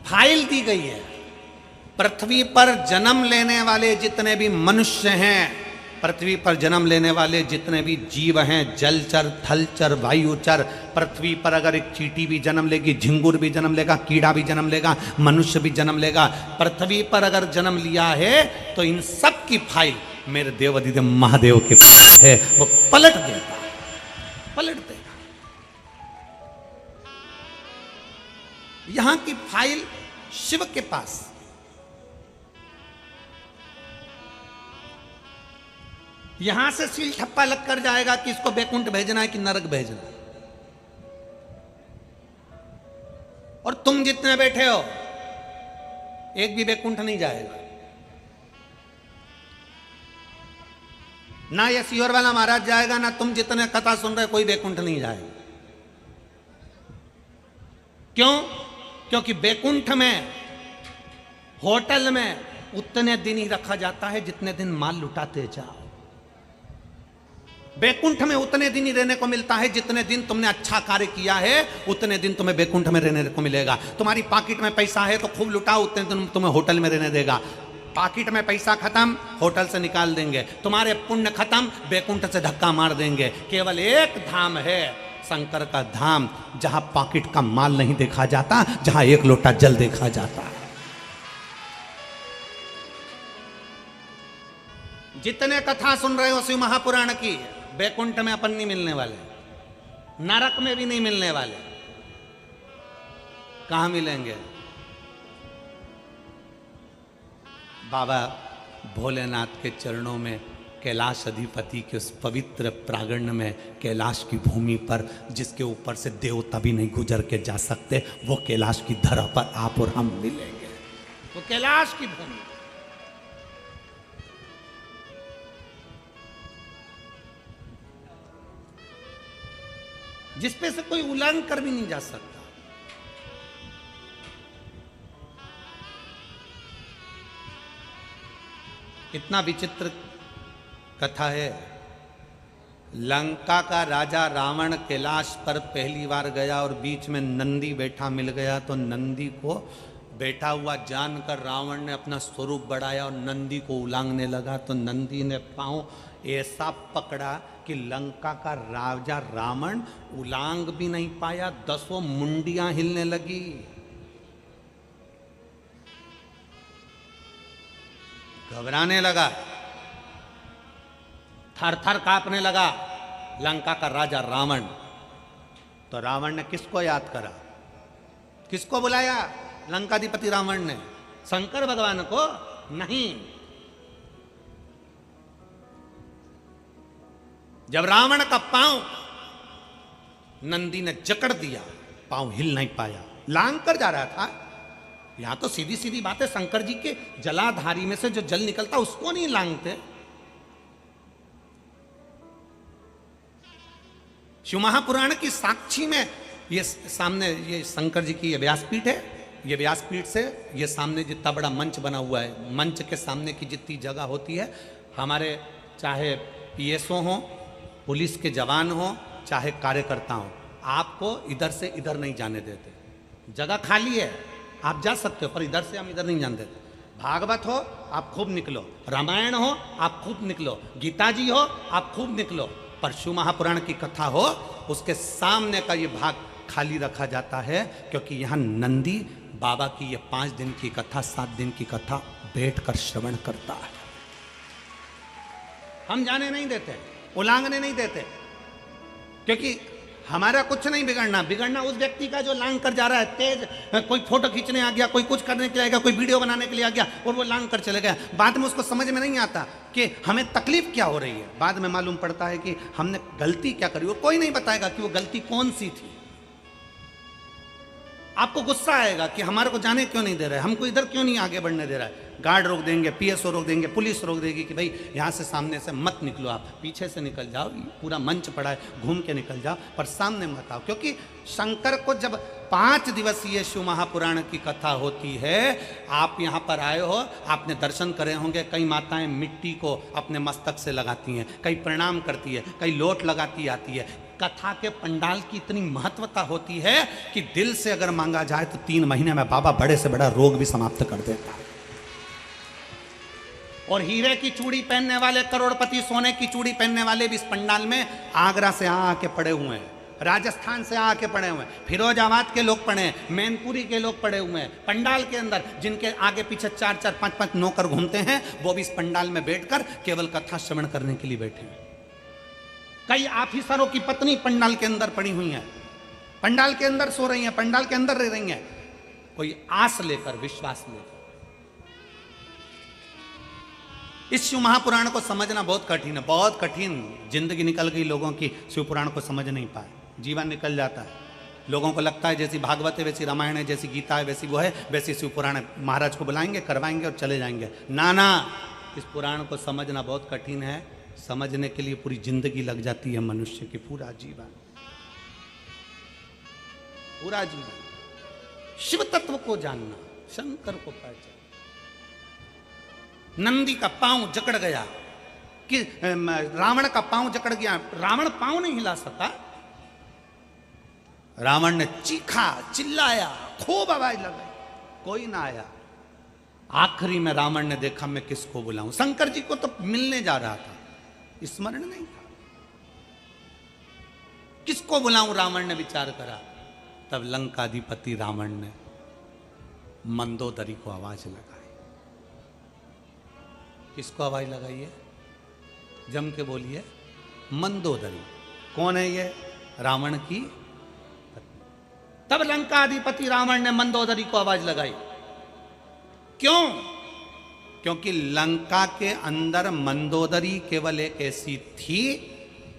फाइल दी गई है, पृथ्वी पर जन्म लेने वाले जितने भी मनुष्य हैं, पृथ्वी पर जन्म लेने वाले जितने भी जीव हैं, जलचर, थलचर, वायुचर, पृथ्वी पर अगर एक चींटी भी जन्म लेगी, झिंगुर भी जन्म लेगा, कीड़ा भी जन्म लेगा, मनुष्य भी जन्म लेगा, पृथ्वी पर अगर जन्म लिया है तो इन सब की फाइल मेरे देवाधिदेव महादेव के पास है, वो पलट देगा, पलट देगा। यहां की फाइल शिव के पास, यहां से सील ठप्पा लग कर जाएगा कि इसको बैकुंठ भेजना है कि नरक भेजना है। और तुम जितने बैठे हो एक भी बैकुंठ नहीं जाएगा। ना ये सीहोर वाला महाराज जाएगा, ना तुम जितने कथा सुन रहे कोई बैकुंठ नहीं जाएगा। क्यों? क्योंकि बैकुंठ में, होटल में उतने दिन ही रखा जाता है जितने दिन माल लुटाते जाओ। बैकुंठ में उतने दिन ही रहने को मिलता है जितने दिन तुमने अच्छा कार्य किया है, उतने दिन तुम्हें बैकुंठ में रहने को मिलेगा। तुम्हारी पॉकेट में पैसा है तो खूब लुटाओ, उतने दिन तुम्हें होटल में रहने देगा। पॉकेट में पैसा खत्म, होटल से निकाल देंगे। तुम्हारे पुण्य खत्म, बैकुंठ से धक्का मार देंगे। केवल एक धाम है, शंकर का धाम, जहां पॉकेट का माल नहीं देखा जाता, जहां एक लोटा जल देखा जाता है। जितने कथा सुन रहे हो शिव महापुराण की, बैकुंठ में अपन नहीं मिलने वाले, नरक में भी नहीं मिलने वाले। कहां मिलेंगे? बाबा भोलेनाथ के चरणों में, कैलाश अधिपति के उस पवित्र प्रांगण में, कैलाश की भूमि पर, जिसके ऊपर से देवता भी नहीं गुजर के जा सकते, वो कैलाश की धरा पर आप और हम मिलेंगे। वो कैलाश की भूमि, जिसपे से कोई उल्लंघन कर भी नहीं जा सकता। कितना विचित्र कथा है। लंका का राजा रावण कैलाश पर पहली बार गया और बीच में नंदी बैठा मिल गया, तो नंदी को बैठा हुआ जानकर रावण ने अपना स्वरूप बढ़ाया और नंदी को उलांघने लगा। तो नंदी ने पांव ऐसा पकड़ा कि लंका का राजा रावण उलांग भी नहीं पाया, 10 मुंडियां हिलने लगी। घबराने लगा, थर थर कांपने लगा लंका का राजा रावण। तो रावण ने किसको याद करा, किसको बुलाया? लंकाधिपति रावण ने, शंकर भगवान को नहीं। जब रावण का पांव नंदी ने जकड़ दिया, पांव हिल नहीं पाया, लांग कर जा रहा था। यहां तो सीधी सीधी बात है, शंकर जी के जलाधारी में से जो जल निकलता उसको नहीं लांगते। शिव महापुराण की साक्षी में ये सामने, ये शंकर जी की ये व्यासपीठ है। ये व्यासपीठ से ये सामने जितना बड़ा मंच बना हुआ है, मंच के सामने की जितनी जगह होती है, हमारे चाहे पीएसओ हो, पुलिस के जवान हो, चाहे कार्यकर्ता हो, आपको इधर से इधर नहीं जाने देते। जगह खाली है, आप जा सकते हो, पर इधर से हम इधर नहीं जाने देते। भागवत हो आप खूब निकलो, रामायण हो आप खूब निकलो, गीता जी हो आप खूब निकलो, पर शिव महापुराण की कथा हो उसके सामने का ये भाग खाली रखा जाता है, क्योंकि यहाँ नंदी बाबा की ये 5 दिन की कथा, 7 दिन की कथा बैठकर श्रवण करता है। हम जाने नहीं देते, उलांघने नहीं देते, क्योंकि हमारा कुछ नहीं बिगड़ना। बिगड़ना उस व्यक्ति का जो लांग कर जा रहा है, तेज कोई फोटो खींचने आ गया, कोई कुछ करने के लिए आ गया, कोई वीडियो बनाने के लिए आ गया और वो लांग कर चले गया। बाद में उसको समझ में नहीं आता कि हमें तकलीफ क्या हो रही है। बाद में मालूम पड़ता है कि हमने गलती क्या करी, वो कोई नहीं बताएगा कि वो गलती कौन सी थी। आपको गुस्सा आएगा कि हमारे को जाने क्यों नहीं दे रहा है, हमको इधर क्यों नहीं आगे बढ़ने दे रहा है। गार्ड रोक देंगे, पीएसओ रोक देंगे, पुलिस रोक देगी कि भाई यहाँ से सामने से मत निकलो, आप पीछे से निकल जाओ, पूरा मंच पड़ा है, घूम के निकल जाओ, पर सामने मत आओ। क्योंकि शंकर को जब 5 दिवसीय शिव महापुराण की कथा होती है, आप यहाँ पर आए हो, आपने दर्शन करे होंगे, कई माताएं मिट्टी को अपने मस्तक से लगाती हैं, कई प्रणाम करती है, कई लोट लगाती आती है। कथा के पंडाल की इतनी महत्वता होती है कि दिल से अगर मांगा जाए तो 3 महीने में बाबा बड़े से बड़ा रोग भी समाप्त कर देता है। और हीरे की चूड़ी पहनने वाले करोड़पति, सोने की चूड़ी पहनने वाले भी इस पंडाल में आगरा से आके पड़े हुए हैं, राजस्थान से आके पड़े हुए हैं, फिरोजाबाद के लोग पड़े हैं, मैनपुरी के लोग पड़े हुए हैं पंडाल के अंदर। जिनके आगे पीछे 4-4, 5-5 नौकर घूमते हैं, वो भी इस पंडाल में बैठकर केवल कथा श्रवण करने के लिए बैठे हैं। कई ऑफिसरों की पत्नी पंडाल के अंदर पड़ी हुई हैं, पंडाल के अंदर सो रही हैं, पंडाल के अंदर रह रही हैं, कोई आस लेकर, विश्वास लेकर। इस शिव महापुराण को समझना बहुत कठिन है, बहुत कठिन। जिंदगी निकल गई लोगों की, शिव पुराण को समझ नहीं पाए, जीवन निकल जाता है। लोगों को लगता है जैसी भागवत है वैसी रामायण है, जैसी गीता है वैसी वो है, वैसी शिव पुराण है, महाराज को बुलाएंगे, करवाएंगे और चले जाएंगे। ना ना, इस पुराण को समझना बहुत कठिन है। समझने के लिए पूरी जिंदगी लग जाती है मनुष्य की, पूरा जीवन, पूरा जीवन शिव तत्व को जानना, शंकर को पहचानना। नंदी का पांव जकड़ गया कि रावण का पांव जकड़ गया, रावण पांव नहीं हिला सका, रावण ने चीखा, चिल्लाया, खूब आवाज लगाई, कोई ना आया। आखिरी में रावण ने देखा मैं किसको बुलाऊं, शंकर जी को तो मिलने जा रहा था, स्मरण नहीं था, किसको बुलाऊं रावण ने विचार करा। तब लंकाधिपति रावण ने मंदोदरी को आवाज लगाई। किसको आवाज लगाई है? जम के बोलिए, मंदोदरी। कौन है ये? रावण की पत्नी। तब लंकाधिपति रावण ने मंदोदरी को आवाज लगाई। क्यों? क्योंकि लंका के अंदर मंदोदरी केवल एक ऐसी थी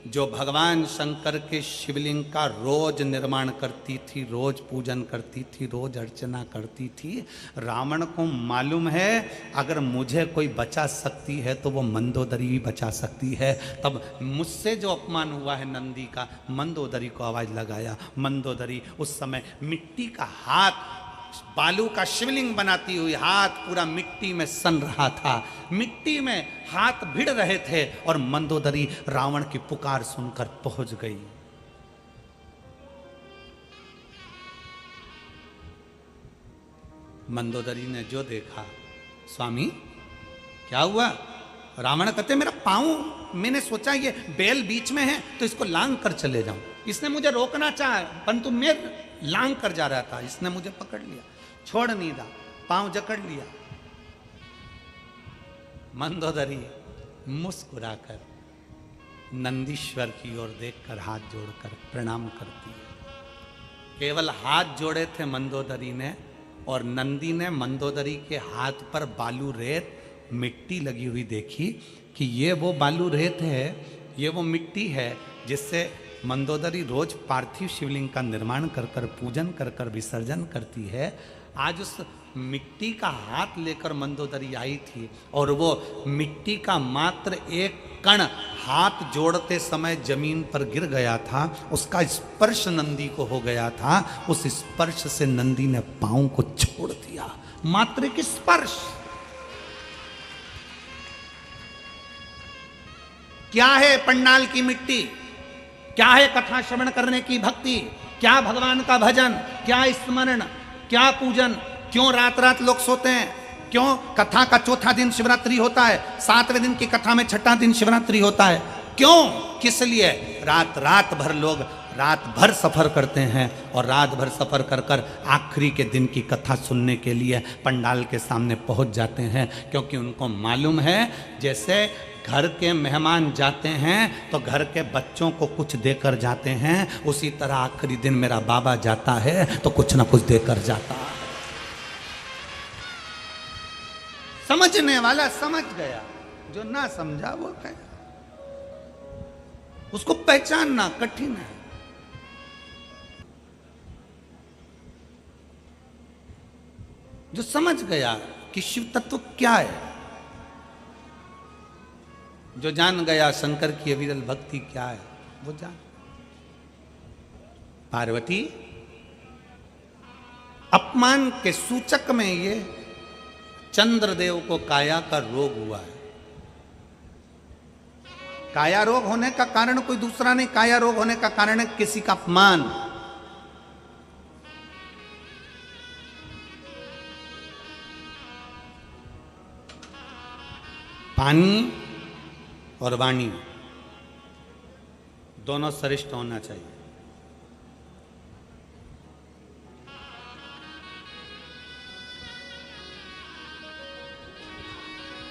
जो भगवान शंकर के शिवलिंग का रोज निर्माण करती थी, रोज पूजन करती थी, रोज अर्चना करती थी। रावण को मालूम है अगर मुझे कोई बचा सकती है तो वो मंदोदरी भी बचा सकती है। तब मुझसे जो अपमान हुआ है नंदी का, मंदोदरी को आवाज लगाया। मंदोदरी उस समय मिट्टी का हाथ, बालू का शिवलिंग बनाती हुई हाथ पूरा मिट्टी में सन रहा था, मिट्टी में हाथ भिड़ रहे थे, और मंदोदरी रावण की पुकार सुनकर पहुंच गई। मंदोदरी ने जो देखा, स्वामी क्या हुआ? रावण कहते मेरा पांव, मैंने सोचा ये बैल बीच में है तो इसको लांग कर चले जाऊं, इसने मुझे रोकना चाहा परंतु मैं लांग कर जा रहा था, इसने मुझे पकड़ लिया, छोड़ नहीं रहा, पांव जकड़ लिया। मंदोदरी मुस्कुराकर नंदीश्वर की ओर देखकर हाथ जोड़कर प्रणाम करती है। केवल हाथ जोड़े थे मंदोदरी ने, और नंदी ने मंदोदरी के हाथ पर बालू रेत मिट्टी लगी हुई देखी कि ये वो बालू रेत है, ये वो मिट्टी है जिससे मंदोदरी रोज पार्थिव शिवलिंग का निर्माण कर कर, पूजन कर कर विसर्जन करती है। आज उस मिट्टी का हाथ लेकर मंदोदरी आई थी, और वो मिट्टी का मात्र एक कण हाथ जोड़ते समय जमीन पर गिर गया था, उसका स्पर्श नंदी को हो गया था। उस स्पर्श से नंदी ने पांव को छोड़ दिया, मात्र एक स्पर्श। क्या है पंडाल की मिट्टी, क्या है कथा श्रवण करने की भक्ति, क्या भगवान का भजन, क्या स्मरण, क्या पूजन। क्यों रात रात लोग सोते हैं? क्यों कथा का चौथा दिन शिवरात्रि होता है, 7वें दिन की कथा में 6ठा दिन शिवरात्रि होता है? क्यों, किस लिए? रात रात भर लोग रात भर सफर करते हैं, और रात भर सफर कर कर आखिरी के दिन की कथा सुनने के लिए पंडाल के सामने पहुंच जाते हैं। क्योंकि उनको मालूम है जैसे घर के मेहमान जाते हैं तो घर के बच्चों को कुछ देकर जाते हैं, उसी तरह आखिरी दिन मेरा बाबा जाता है तो कुछ ना कुछ देकर जाता है। समझने वाला समझ गया, जो ना समझा वो कहे। उसको पहचानना कठिन है। जो समझ गया कि शिव तत्व क्या है, जो जान गया शंकर की अविरल भक्ति क्या है, वो जान। पार्वती अपमान के सूचक में ये चंद्रदेव को काया का रोग हुआ है। काया रोग होने का कारण कोई दूसरा नहीं, काया रोग होने का कारण है किसी का अपमान। पानी और वाणी दोनों श्रेष्ठ होना चाहिए।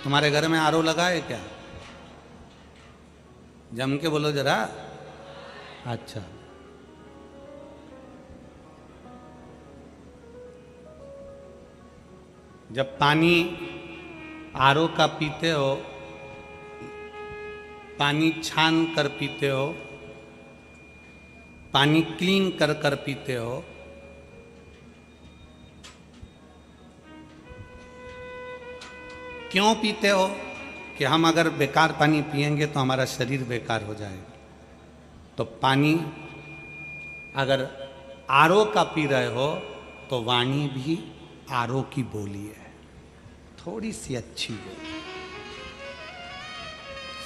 तुम्हारे घर में आरओ लगा है क्या? जम के बोलो जरा। अच्छा, जब पानी आरओ का पीते हो, पानी छान कर पीते हो, पानी क्लीन कर कर पीते हो, क्यों पीते हो? कि हम अगर बेकार पानी पिएंगे तो हमारा शरीर बेकार हो जाएगा। तो पानी अगर आरओ का पी रहे हो तो वाणी भी आरओ की बोली है, थोड़ी सी अच्छी बोली,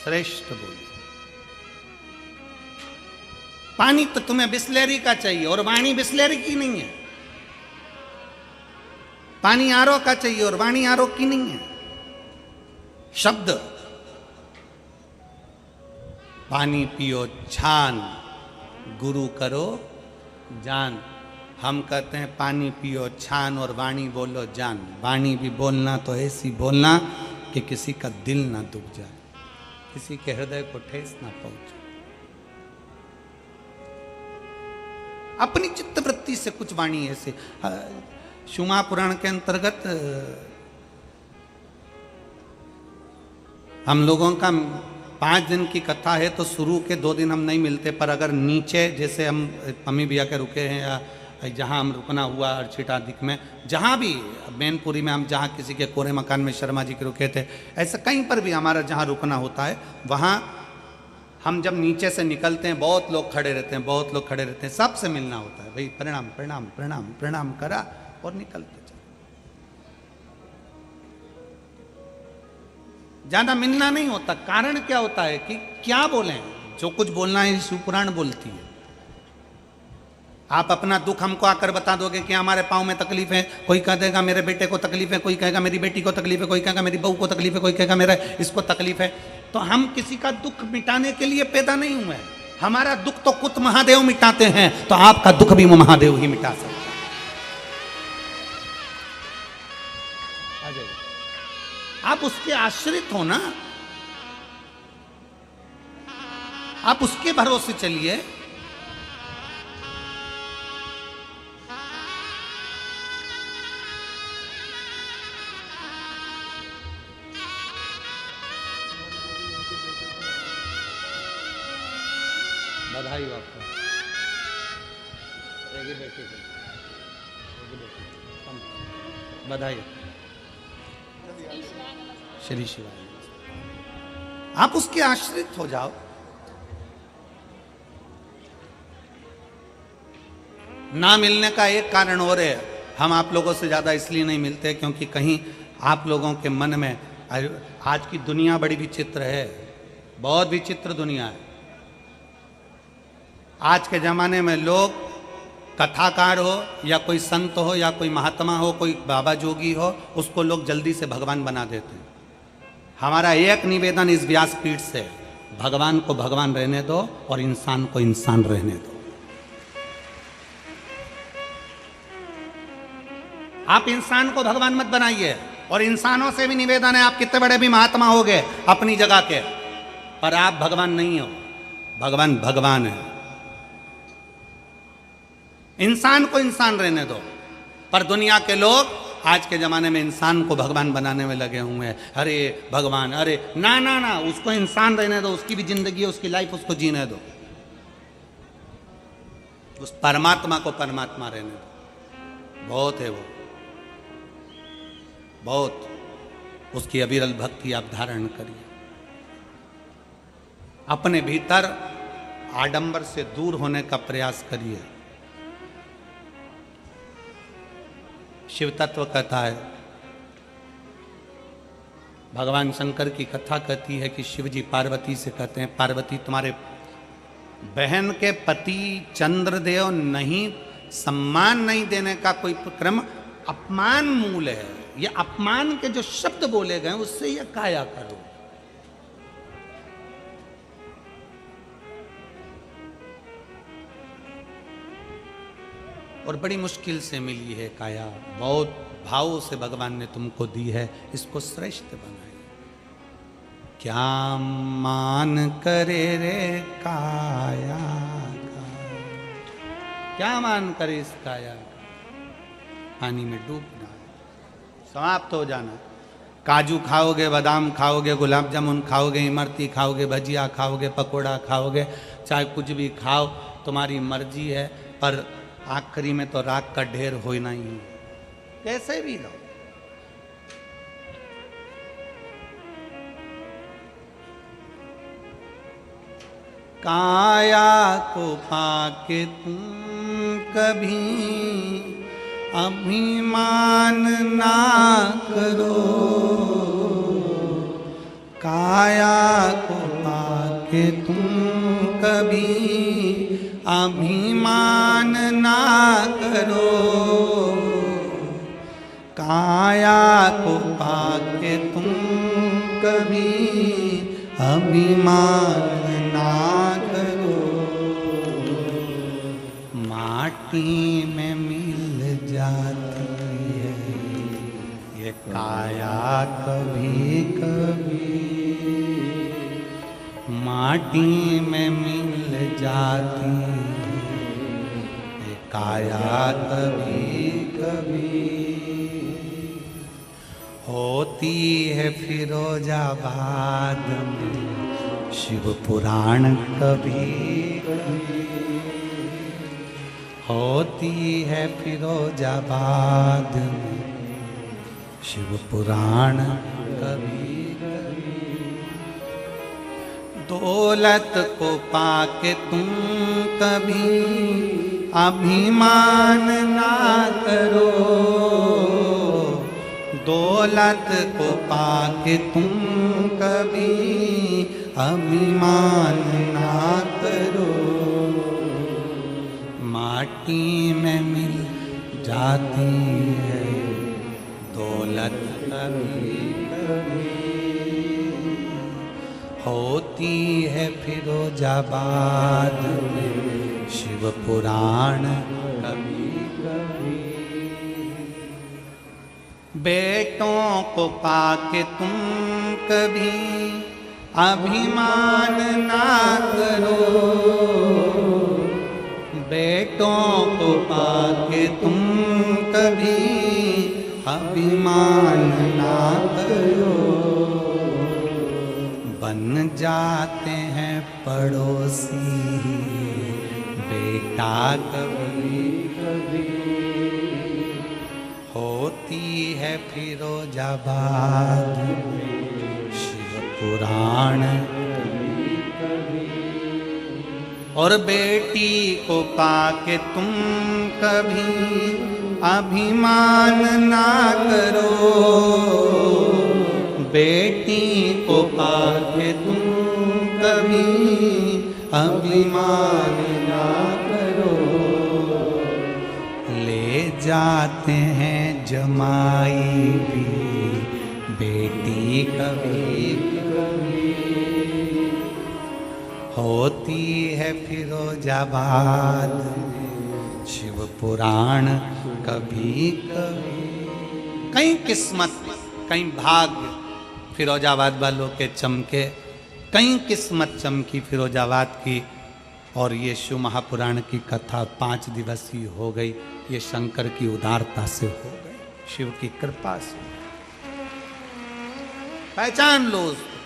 श्रेष्ठ बोली। पानी तो तुम्हें बिस्लेरी का चाहिए और वाणी बिस्लेरी की नहीं है। पानी आरओ का चाहिए और वाणी आरओ की नहीं है। शब्द पानी पियो छान, गुरु करो जान। हम कहते हैं पानी पियो छान और वाणी बोलो जान। वाणी भी बोलना तो ऐसी बोलना कि किसी का दिल ना दुख जाए, किसी के हृदय को ठेस ना पहुंचे। अपनी चित्तवृत्ति से कुछ वाणी ऐसे। शुमा पुराण के अंतर्गत हम लोगों का 5 दिन की कथा है, तो शुरू के 2 दिन हम नहीं मिलते, पर अगर नीचे जैसे हम मम्मी भैया के रुके हैं या जहाँ हम रुकना हुआ अर्चिटादिक में, जहाँ भी मैनपुरी में हम जहाँ किसी के कोरे मकान में शर्मा जी के रुके थे, ऐसा कहीं पर भी हमारा जहाँ रुकना होता है, वहाँ हम जब नीचे से निकलते हैं बहुत लोग खड़े रहते हैं, बहुत लोग खड़े रहते हैं, सबसे मिलना होता है। भाई प्रणाम प्रणाम प्रणाम प्रणाम करा और निकलते चले। ज्यादा मिलना नहीं होता। कारण क्या होता है कि क्या बोलें, जो कुछ बोलना है शिवपुराण बोलती है। आप अपना दुख हमको आकर बता दोगे कि हमारे पाँव में तकलीफ है, कोई कह देगा मेरे बेटे को तकलीफ है, कोई कहेगा मेरी बेटी को तकलीफ है, कोई कहेगा मेरी बहू को तकलीफ है, कोई कहेगा मेरा इसको तकलीफ है। तो हम किसी का दुख मिटाने के लिए पैदा नहीं हुए। हमारा दुख तो कुछ महादेव मिटाते हैं, तो आपका दुख भी महादेव ही मिटा सकते हैं। आप उसके आश्रित हो ना, आप उसके भरोसे चलिए। बधाई हो आपको। बधाई। श्री शिवाय। आप उसके आश्रित हो जाओ। ना मिलने का एक कारण और है, हम आप लोगों से ज्यादा इसलिए नहीं मिलते क्योंकि कहीं आप लोगों के मन में, आज की दुनिया बड़ी विचित्र है, बहुत विचित्र दुनिया है। आज के जमाने में लोग कथाकार हो या कोई संत हो या कोई महात्मा हो, कोई बाबा जोगी हो, उसको लोग जल्दी से भगवान बना देते हैं। हमारा एक निवेदन इस व्यासपीठ से, भगवान को भगवान रहने दो और इंसान को इंसान रहने दो। आप इंसान को भगवान मत बनाइए। और इंसानों से भी निवेदन है, आप कितने बड़े भी महात्मा हो गए अपनी जगह के, पर आप भगवान नहीं हो। भगवान भगवान है। इंसान को इंसान रहने दो। पर दुनिया के लोग आज के जमाने में इंसान को भगवान बनाने में लगे हुए हैं। अरे भगवान, अरे ना ना ना, उसको इंसान रहने दो, उसकी भी जिंदगी है, उसकी लाइफ, उसको जीने दो। उस परमात्मा को परमात्मा रहने दो। बहुत है वो। बहुत उसकी अविरल भक्ति आप धारण करिए। अपने भीतर आडंबर से दूर होने का प्रयास करिए। शिव तत्व कथा है, भगवान शंकर की कथा कहती है कि शिव जी पार्वती से कहते हैं, पार्वती तुम्हारे बहन के पति चंद्रदेव नहीं, सम्मान नहीं देने का कोई क्रम अपमान मूल है। ये अपमान के जो शब्द बोले गए उससे ये काया करो। और बड़ी मुश्किल से मिली है काया, बहुत भाव से भगवान ने तुमको दी है, इसको श्रेष्ठ बनाए। क्या मान करे रे काया का, क्या मान करे इस काया का, पानी में डूबना, समाप्त हो जाना। काजू खाओगे, बादाम खाओगे, गुलाब जामुन खाओगे, इमरती खाओगे, भजिया खाओगे, पकोड़ा खाओगे, चाहे कुछ भी खाओ, तुम्हारी मर्जी है, पर आखिरी में तो राख का ढेर होना ही है, कैसे भी लो। काया को पाके तुम कभी अभिमान ना करो, काया को पाके तुम कभी अभिमान ना करो, काया को पाके तुम कभी अभिमान ना करो। माटी में मिल जाती है ये काया कभी कभी, माटी में मिल जाती है काया कभी कभी। होती है फिरोजाबाद में शिव पुराण कभी कभी, होती है फिरोजाबाद में शिव पुराण कभी कभी। दौलत को पाके तुम कभी अभिमान ना करो, दौलत को पाके तुम कभी अभिमान ना करो। माटी में मिल जाती है दौलत कभी कभी, होती है फिरोजाबाद में शिव पुराण कभी कभी। बेटों को पाके तुम कभी अभिमान ना करो, बेटों को पाके तुम कभी अभिमान ना करो। बन जाते हैं पड़ोसी बेटा कभी कभी, होती है फिरोजाबाद में शिव पुराण कभी कभी। और बेटी को पाके तुम कभी अभिमान ना करो, बेटी को पाके तुम कभी अभिमान ना करो। ले जाते हैं जमाई भी बेटी कभी कभी, होती है फिरोजाबाद में शिव पुराण कभी कभी। कहीं किस्मत, कहीं भाग्य फिरोजाबाद वालों के चमके, कहीं किस्मत चमकी फिरोजाबाद की, और ये शिव महापुराण की कथा 5 दिवसीय हो गई। ये शंकर की उदारता से हो गई, शिव की कृपा से। पहचान लो उसको।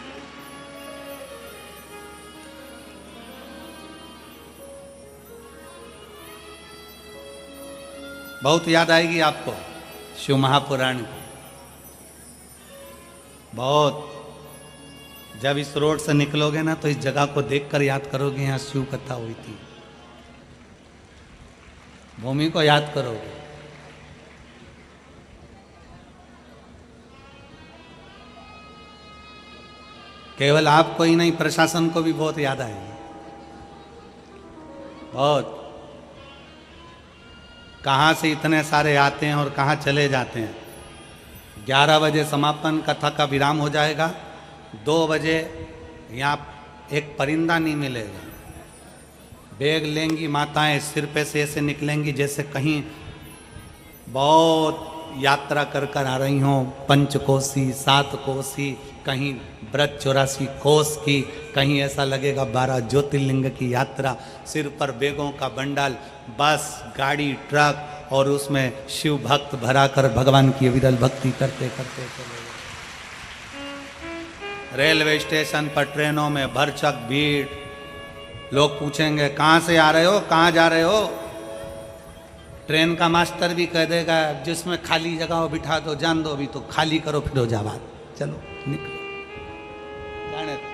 बहुत याद आएगी आपको शिव महापुराण की। बहुत। जब इस रोड से निकलोगे ना तो इस जगह को देखकर याद करोगे यहाँ शिव कथा हुई थी। भूमि को याद करोगे। केवल आपको ही नहीं, प्रशासन को भी बहुत याद आएगी। बहुत। कहाँ से इतने सारे आते हैं और कहाँ चले जाते हैं। 11 बजे समापन कथा का विराम हो जाएगा। 2 बजे यहाँ एक परिंदा नहीं मिलेगा। बैग लेंगी माताएं, सिर पे से ऐसे निकलेंगी जैसे कहीं बहुत यात्रा कर कर आ रही हों। 5 कोसी 7 कोसी, कहीं व्रत 84 कोस की, कहीं ऐसा लगेगा 12 ज्योतिर्लिंग की यात्रा। सिर पर बैगों का बंडल, बस, गाड़ी, ट्रक, और उसमें शिव भक्त भरा कर भगवान की विरल भक्ति करते करते चले गए। रेलवे स्टेशन पर ट्रेनों में भरचक भीड़। लोग पूछेंगे कहाँ से आ रहे हो, कहाँ जा रहे हो। ट्रेन का मास्टर भी कह देगा जिसमें खाली जगह हो बिठा दो, जान दो, अभी तो खाली करो फिरोजाबाद, चलो निकलो, जाने दो।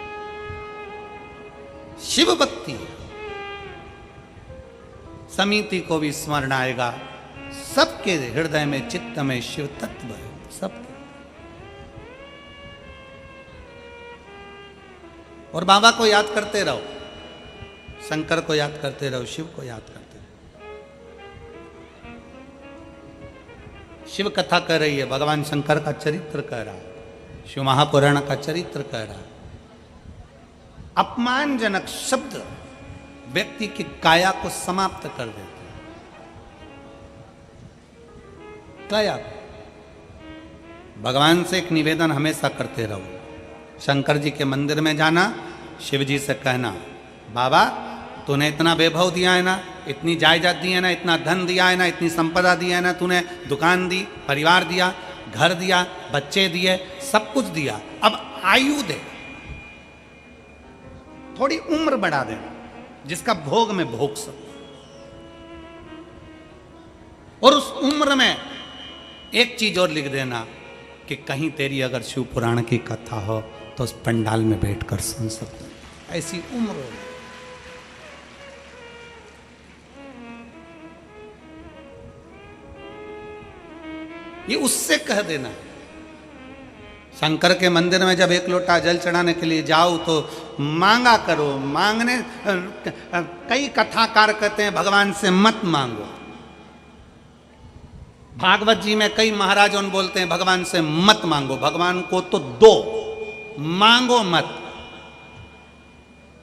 शिव भक्ति समिति को भी स्मरण आएगा। सबके हृदय में, चित्त में शिव तत्व है, सबके। और बाबा को याद करते रहो, शंकर को याद करते रहो, शिव को याद करते रहो। शिव कथा कह रही है, भगवान शंकर का चरित्र कह रहा है, शिव महापुराण का चरित्र कह रहा है। अपमानजनक शब्द व्यक्ति की काया को समाप्त कर देते हैं। काया। भगवान से एक निवेदन हमेशा करते रहो। शंकर जी के मंदिर में जाना, शिव जी से कहना, बाबा तूने इतना वैभव दिया है ना, इतनी जायदाद दी है ना, इतना धन दिया है ना, इतनी संपदा दिया है ना, तूने दुकान दी, परिवार दिया, घर दिया, बच्चे दिए, सब कुछ दिया, अब आयु दे, थोड़ी उम्र बढ़ा दे जिसका भोग में भोग सकूं। और उस उम्र में एक चीज और लिख देना कि कहीं तेरी अगर शिव पुराण की कथा हो तो उस पंडाल में बैठकर सुन सकूं, ऐसी उम्र हो। ये उससे कह देना। शंकर के मंदिर में जब एक लोटा जल चढ़ाने के लिए जाओ तो मांगा करो। मांगने, कई कथाकार कहते हैं भगवान से मत मांगो। भागवत जी में कई महाराजों बोलते हैं भगवान से मत मांगो, भगवान को तो दो, मांगो मत।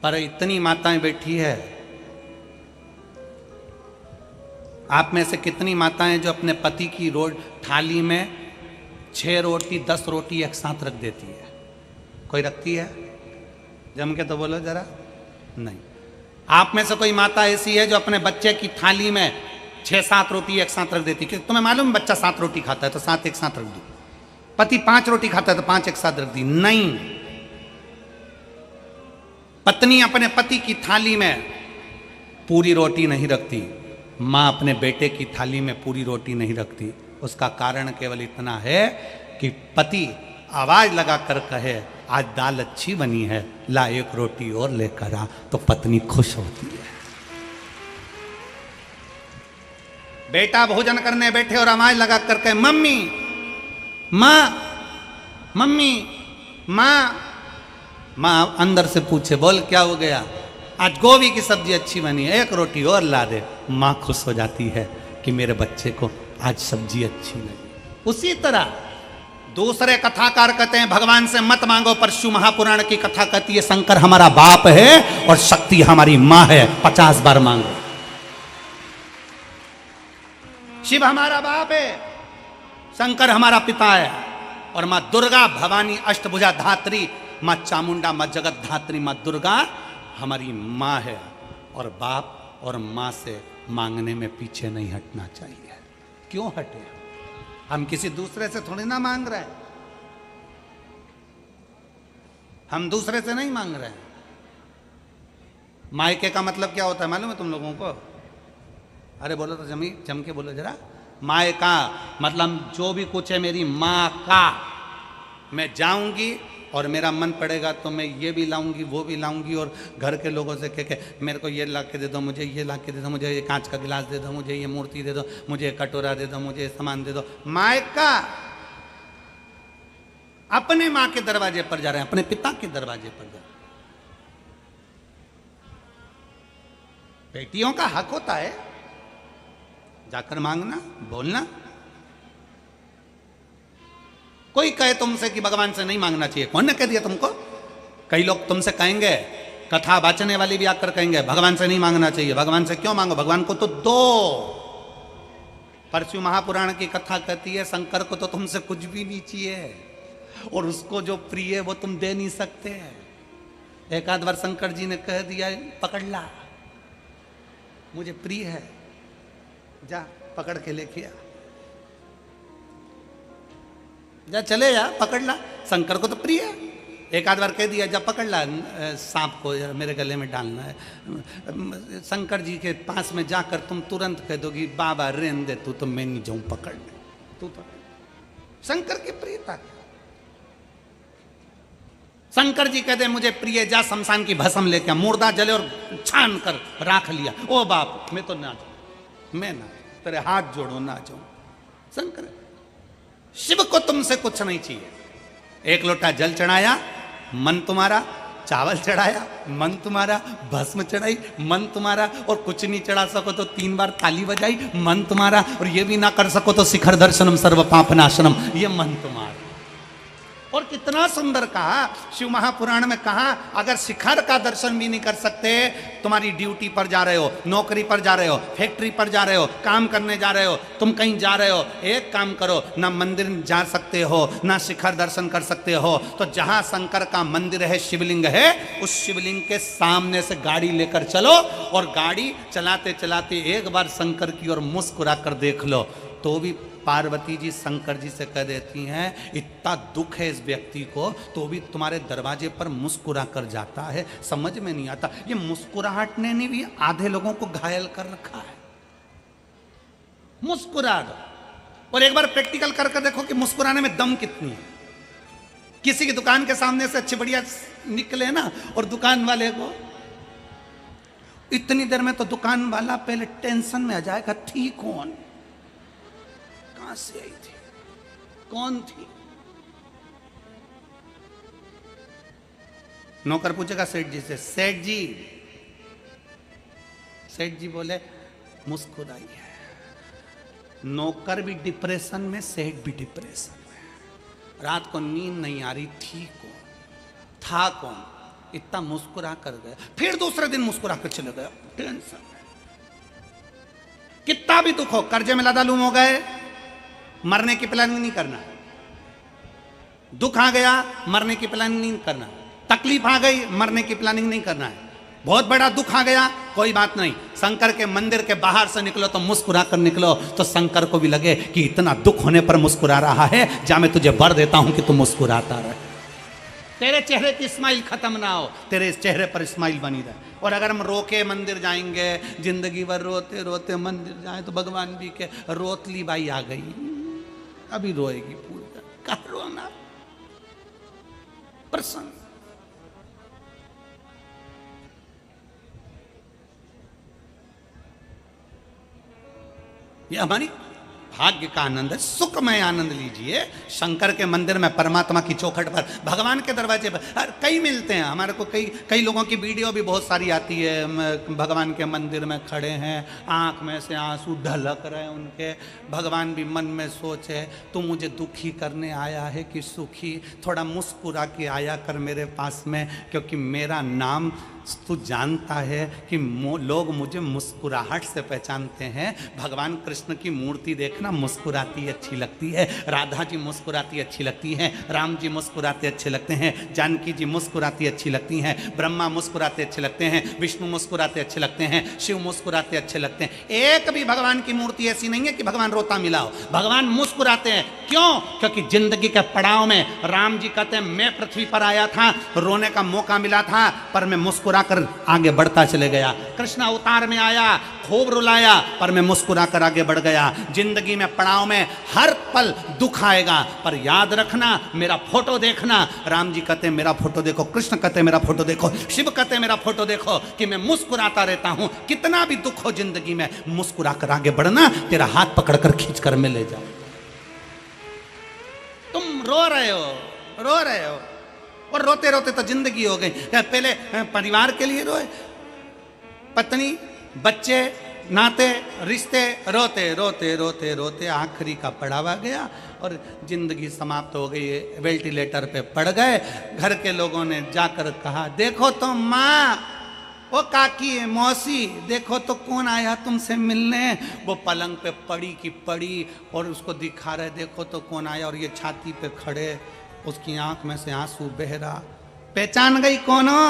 पर इतनी माताएं बैठी है, आप में से कितनी माताएं जो अपने पति की थाली में 6 रोटी 10 रोटी एक साथ रख देती है? कोई रखती है? जम के तो बोलो जरा। नहीं। आप में से कोई माता ऐसी है जो अपने बच्चे की थाली में 6-7 रोटी एक साथ रख देती? क्योंकि तुम्हें मालूम बच्चा 7 रोटी खाता है तो 7 एक साथ रख दी। पति 5 रोटी खाता है तो 5 एक साथ रख दी? नहीं। पत्नी अपने पति की थाली में पूरी रोटी नहीं रखती, मां अपने बेटे की थाली में पूरी रोटी नहीं रखती। उसका कारण केवल इतना है कि पति आवाज लगाकर कहे आज दाल अच्छी बनी है, ला 1 रोटी और लेकर आ, तो पत्नी खुश होती है। बेटा भोजन करने बैठे और आवाज लगा कर कहे मम्मी, मां, मम्मी, मां, मां अंदर से पूछे बोल क्या हो गया? आज गोभी की सब्जी अच्छी बनी है, 1 रोटी और ला दे। मां खुश हो जाती है कि मेरे बच्चे को आज सब्जी अच्छी लगी। उसी तरह दूसरे कथाकार कहते हैं भगवान से मत मांगो, पर शिव महापुराण की कथा कहती है शंकर हमारा बाप है और शक्ति हमारी मां है, 50 बार मांगो। शिव हमारा बाप है, शंकर हमारा पिता है, और मां दुर्गा भवानी अष्टभुजा धात्री, मां चामुंडा, मां जगत धात्री, मां दुर्गा हमारी मां है। और बाप और मां से मांगने में पीछे नहीं हटना चाहिए। क्यों हटे? हम किसी दूसरे से थोड़ी ना मांग रहे हैं, हम दूसरे से नहीं मांग रहे हैं। मायके का मतलब क्या होता है मालूम है तुम लोगों को? अरे बोलो तो जम के बोलो जरा। मायका मतलब जो भी कुछ है मेरी माँ का, मैं जाऊंगी और मेरा मन पड़ेगा तो मैं ये भी लाऊंगी, वो भी लाऊंगी, और घर के लोगों से कह के मेरे को ये ला के दे दो, मुझे ये ला के दे दो, मुझे ये कांच का गिलास दे दो, मुझे ये मूर्ति दे दो, मुझे कटोरा दे दो, मुझे सामान दे दो। मायका अपने माँ के दरवाजे पर जा रहे हैं, अपने पिता के दरवाजे पर जा रहे हैं। बेटियों का हक होता है जाकर मांगना, बोलना। कोई कहे तुमसे कि भगवान से नहीं मांगना चाहिए, कौन ने कह दिया तुमको? कई लोग तुमसे कहेंगे, कथा वाचने वाली भी आकर कहेंगे भगवान से नहीं मांगना चाहिए, भगवान से क्यों मांगो, भगवान को तो दो। पर शिव महापुराण की कथा कहती है शंकर को तो तुमसे कुछ भी नहीं चाहिए, और उसको जो प्रिय है वो तुम दे नहीं सकते। एक आध बार शंकर जी ने कह दिया पकड़ ला, मुझे प्रिय है, जा पकड़ के लेके आ, जा चले जा पकड़ ला, शंकर को तो प्रिय है। एक आध बार कह दिया जा पकड़ ला सांप को, मेरे गले में डालना है, शंकर जी के पास में जाकर तुम तुरंत कह दोगी बाबा रेन दे, तू तो मैं नहीं जाऊं पकड़ने, तू तो। शंकर की प्रियता, शंकर जी कहते मुझे प्रिय जा शमशान की भस्म लेके, मुर्दा जले और छान कर राख लिया, ओ बाप मैं तो ना जाऊं, मैं ना, तेरे हाथ जोड़ो ना जाऊं। शंकर, शिव को तुमसे कुछ नहीं चाहिए। एक लोटा जल चढ़ाया, मन तुम्हारा, चावल चढ़ाया, मन तुम्हारा, भस्म चढ़ाई, मन तुम्हारा, और कुछ नहीं चढ़ा सको तो 3 बार ताली बजाई, मन तुम्हारा, और ये भी ना कर सको तो शिखर दर्शनम सर्व पाप नाशनम, ये मन तुम्हारा। और कितना सुंदर कहा शिव महापुराण में, कहा अगर शिखर का दर्शन भी नहीं कर सकते, तुम्हारी ड्यूटी पर जा रहे हो, नौकरी पर जा रहे हो, फैक्ट्री पर जा रहे हो, काम करने जा रहे हो, तुम कहीं जा रहे हो, एक काम करो, ना मंदिर जा सकते हो ना शिखर दर्शन कर सकते हो, तो जहां शंकर का मंदिर है, शिवलिंग है, उस शिवलिंग के सामने से गाड़ी लेकर चलो, और गाड़ी चलाते चलाते एक बार शंकर की ओर मुस्कुरा कर देख लो, तो भी पार्वती जी शंकर जी से कह देती हैं इतना दुख है इस व्यक्ति को, तो भी तुम्हारे दरवाजे पर मुस्कुरा कर जाता है। समझ में नहीं आता, ये मुस्कुराहट ने भी आधे लोगों को घायल कर रखा है। मुस्कुरा दो, और एक बार प्रैक्टिकल करके देखो कि मुस्कुराने में दम कितनी है। किसी की दुकान के सामने से अच्छी बढ़िया निकले ना, और दुकान वाले को इतनी देर में तो दुकान वाला पहले टेंशन में आ जाएगा, थी कौन, कहां से आई थी, कौन थी। नौकर पूछेगा सेठ जी से, सेठ जी, सेठ जी बोले मुस्कुराई है। नौकर भी डिप्रेशन में, सेठ भी डिप्रेशन में, रात को नींद नहीं आ रही, थी कौन, था कौन, इतना मुस्कुरा कर गया। फिर दूसरे दिन मुस्कुरा कर चले गया, टेंशन में। कितना भी दुख हो, कर्जे में लदालूम हो गए, मरने की प्लानिंग नहीं करना। दुख आ गया, मरने की प्लानिंग नहीं करना। तकलीफ आ गई, मरने की प्लानिंग नहीं करना है। बहुत बड़ा दुख आ गया, कोई बात नहीं, शंकर के मंदिर के बाहर से निकलो तो मुस्कुरा कर निकलो, तो शंकर को भी लगे कि इतना दुख होने पर मुस्कुरा रहा है, जा मैं तुझे वर देता हूं कि तू मुस्कुराता रहे, तेरे चेहरे की स्माइल खत्म ना हो, तेरे चेहरे पर स्माइल बनी रहे। और अगर हम रोके मंदिर जाएंगे, जिंदगी भर रोते रोते मंदिर जाए, तो भगवान भी के रोतली बाई आ गई, अभी रोएगी पूजा, कहा रोना, प्रसन्न। ये हमारी भाग्य का आनंद है, सुखमय आनंद लीजिए। शंकर के मंदिर में, परमात्मा की चौखट पर, भगवान के दरवाजे पर कई मिलते हैं हमारे को, कई लोगों की वीडियो भी बहुत सारी आती है, भगवान के मंदिर में खड़े हैं, आंख में से आंसू ढलक रहे हैं उनके, भगवान भी मन में सोचे तू मुझे दुखी करने आया है कि सुखी, थोड़ा मुस्कुरा के आया कर मेरे पास में, क्योंकि मेरा नाम तू जानता है कि लोग मुझे मुस्कुराहट से पहचानते हैं। भगवान कृष्ण की मूर्ति देखना मुस्कुराती अच्छी लगती है, राधा जी मुस्कुराती अच्छी लगती हैं, राम जी मुस्कुराते अच्छे लगते हैं, जानकी जी मुस्कुराती अच्छी लगती हैं, ब्रह्मा मुस्कुराते अच्छे लगते हैं, विष्णु मुस्कुराते अच्छे लगते हैं, शिव मुस्कुराते अच्छे लगते हैं। एक भी भगवान की मूर्ति ऐसी नहीं है कि भगवान रोता मिला हो, भगवान मुस्कुराते हैं। क्यों? क्योंकि जिंदगी के पड़ाव में राम जी कहते हैं मैं पृथ्वी पर आया था, रोने का मौका मिला था, पर मैं मुस्कुरा मुस्कुराकर आगे बढ़ता चले गया। कृष्ण अवतार में आया, खूब रुलाया, पर मैं मुस्कुराकर आगे बढ़ गया। जिंदगी में पड़ाव में हर पल दुख आएगा, पर याद रखना, मेरा फोटो देखना। राम जी कहते मेरा फोटो देखो, कृष्ण कहते मेरा फोटो देखो, शिव कहते मेरा फोटो देखो कि मैं मुस्कुराता रहता हूं। कितना भी दुख हो जिंदगी में, मुस्कुराकर आगे बढ़ना, तेरा हाथ पकड़कर खींच कर मैं ले जाऊं। तुम रो रहे हो और रोते रोते तो जिंदगी हो गई। पहले परिवार के लिए रोए, पत्नी, बच्चे, नाते, रिश्ते, रोते रोते रोते रोते आखिरी का पड़ावा गया और जिंदगी समाप्त हो गई। वेंटिलेटर पे पड़ गए। घर के लोगों ने जाकर कहा, देखो तो माँ, वो काकी है, मौसी, देखो तो कौन आया तुमसे मिलने। वो पलंग पे पड़ी की पड़ी और उसको दिखा रहे, देखो तो कौन आया, और ये छाती पे खड़े, उसकी आंख में से आंसू बह रहा। पहचान गई कौन हो?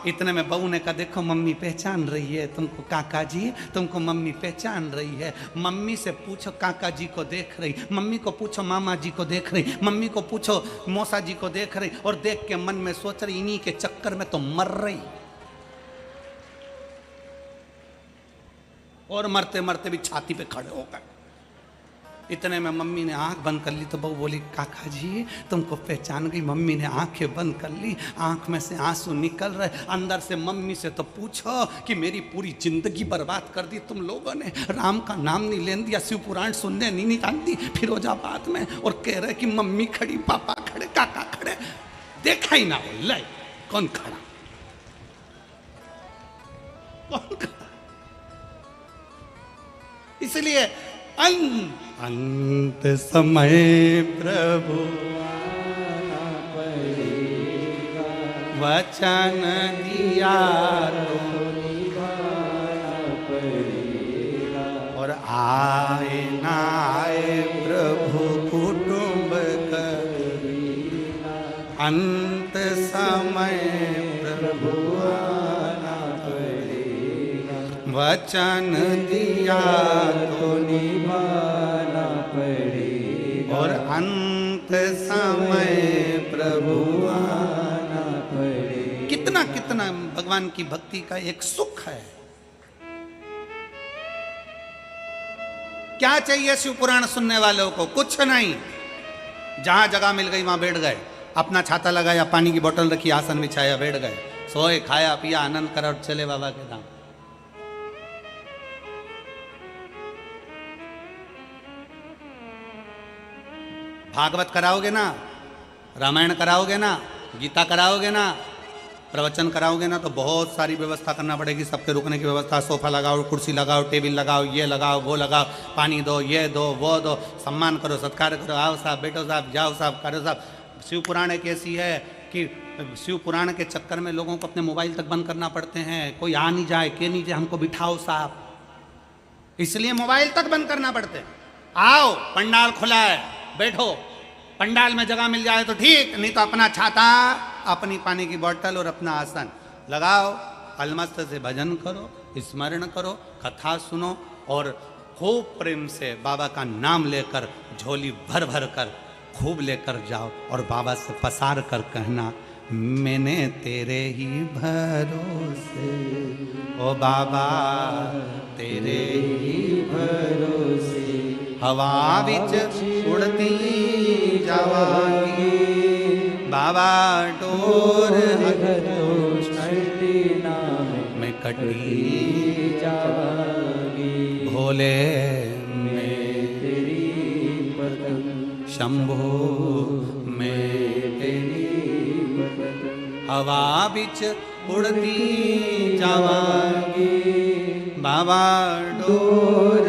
इतने में बहू ने कहा, देखो मम्मी पहचान रही है तुमको, काका जी तुमको मम्मी पहचान रही है। मम्मी से पूछो काका जी को देख रही, मम्मी को पूछो मामा जी को देख रही, मम्मी को पूछो मौसा जी को देख रही, और देख के मन में सोच रही इन्हीं के चक्कर में तो मर रही। और मरते मरते भी छाती पे खड़े हो गए। इतने में मम्मी ने आंख बंद कर ली तो बहू बोली, काका जी तुमको पहचान गई। मम्मी ने आंखें बंद कर ली, आंख में से आंसू निकल रहे। अंदर से मम्मी से तो पूछो कि मेरी पूरी जिंदगी बर्बाद कर दी तुम लोगों ने, राम का नाम नहीं लेने दिया, शिव पुराण सुनने नहीं निकालती फिरोजाबाद में, और कह रहे कि मम्मी खड़ी, पापा खड़े, काका खड़े, देखा ही ना हो। ले कौन खड़ा, कौन खड़ा? इसलिए अंत समय प्रभु वचन दिया तो और आए ना आए प्रभु कुटुंब अंत समय प्रभु वचन दिया तो निभाना पड़ेगा और अंत समय प्रभु आना पड़ेगा। कितना कितना भगवान की भक्ति का एक सुख है। क्या चाहिए शिव पुराण सुनने वालों को? कुछ नहीं। जहां जगह मिल गई वहां बैठ गए, अपना छाता लगाया, पानी की बोतल रखी, आसन बिछाया, बैठ गए, सोए, खाया पिया, आनंद करा और चले बाबा के धाम। भागवत कराओगे ना, रामायण कराओगे ना, गीता कराओगे ना, प्रवचन कराओगे ना, तो बहुत सारी व्यवस्था करना पड़ेगी। सबके रुकने की व्यवस्था, सोफा लगाओ, कुर्सी लगाओ, टेबल लगाओ, ये लगाओ, वो लगाओ, पानी दो, ये दो, वो दो, सम्मान करो, सत्कार करो, आओ साहब, बैठो साहब, जाओ साहब, करो साहब। शिव पुराण एक ऐसी है कि शिव पुराण के चक्कर में लोगों को अपने मोबाइल तक बंद करना पड़ते हैं। कोई आ नहीं जाए, के नहीं जाए, हमको बिठाओ साहब, इसलिए मोबाइल तक बंद करना पड़ते हैं। आओ, पंडाल खुला है, बैठो, पंडाल में जगह मिल जाए तो ठीक, नहीं तो अपना छाता, अपनी पानी की बोतल और अपना आसन लगाओ, अलमस्त से भजन करो, स्मरण करो, कथा सुनो और खूब प्रेम से बाबा का नाम लेकर झोली भर भर कर खूब लेकर जाओ और बाबा से पसार कर कहना, मैंने तेरे ही भरोसे, ओ बाबा तेरे ही भरोसे, हवा विच उड़ती जावांगी, बाबा डोर मैं कटी जावांगी, भोले मैं तेरी पतंग, शंभो मैं तेरी पतंग, हवा बिच उड़ती जावांगी, बाबा डोर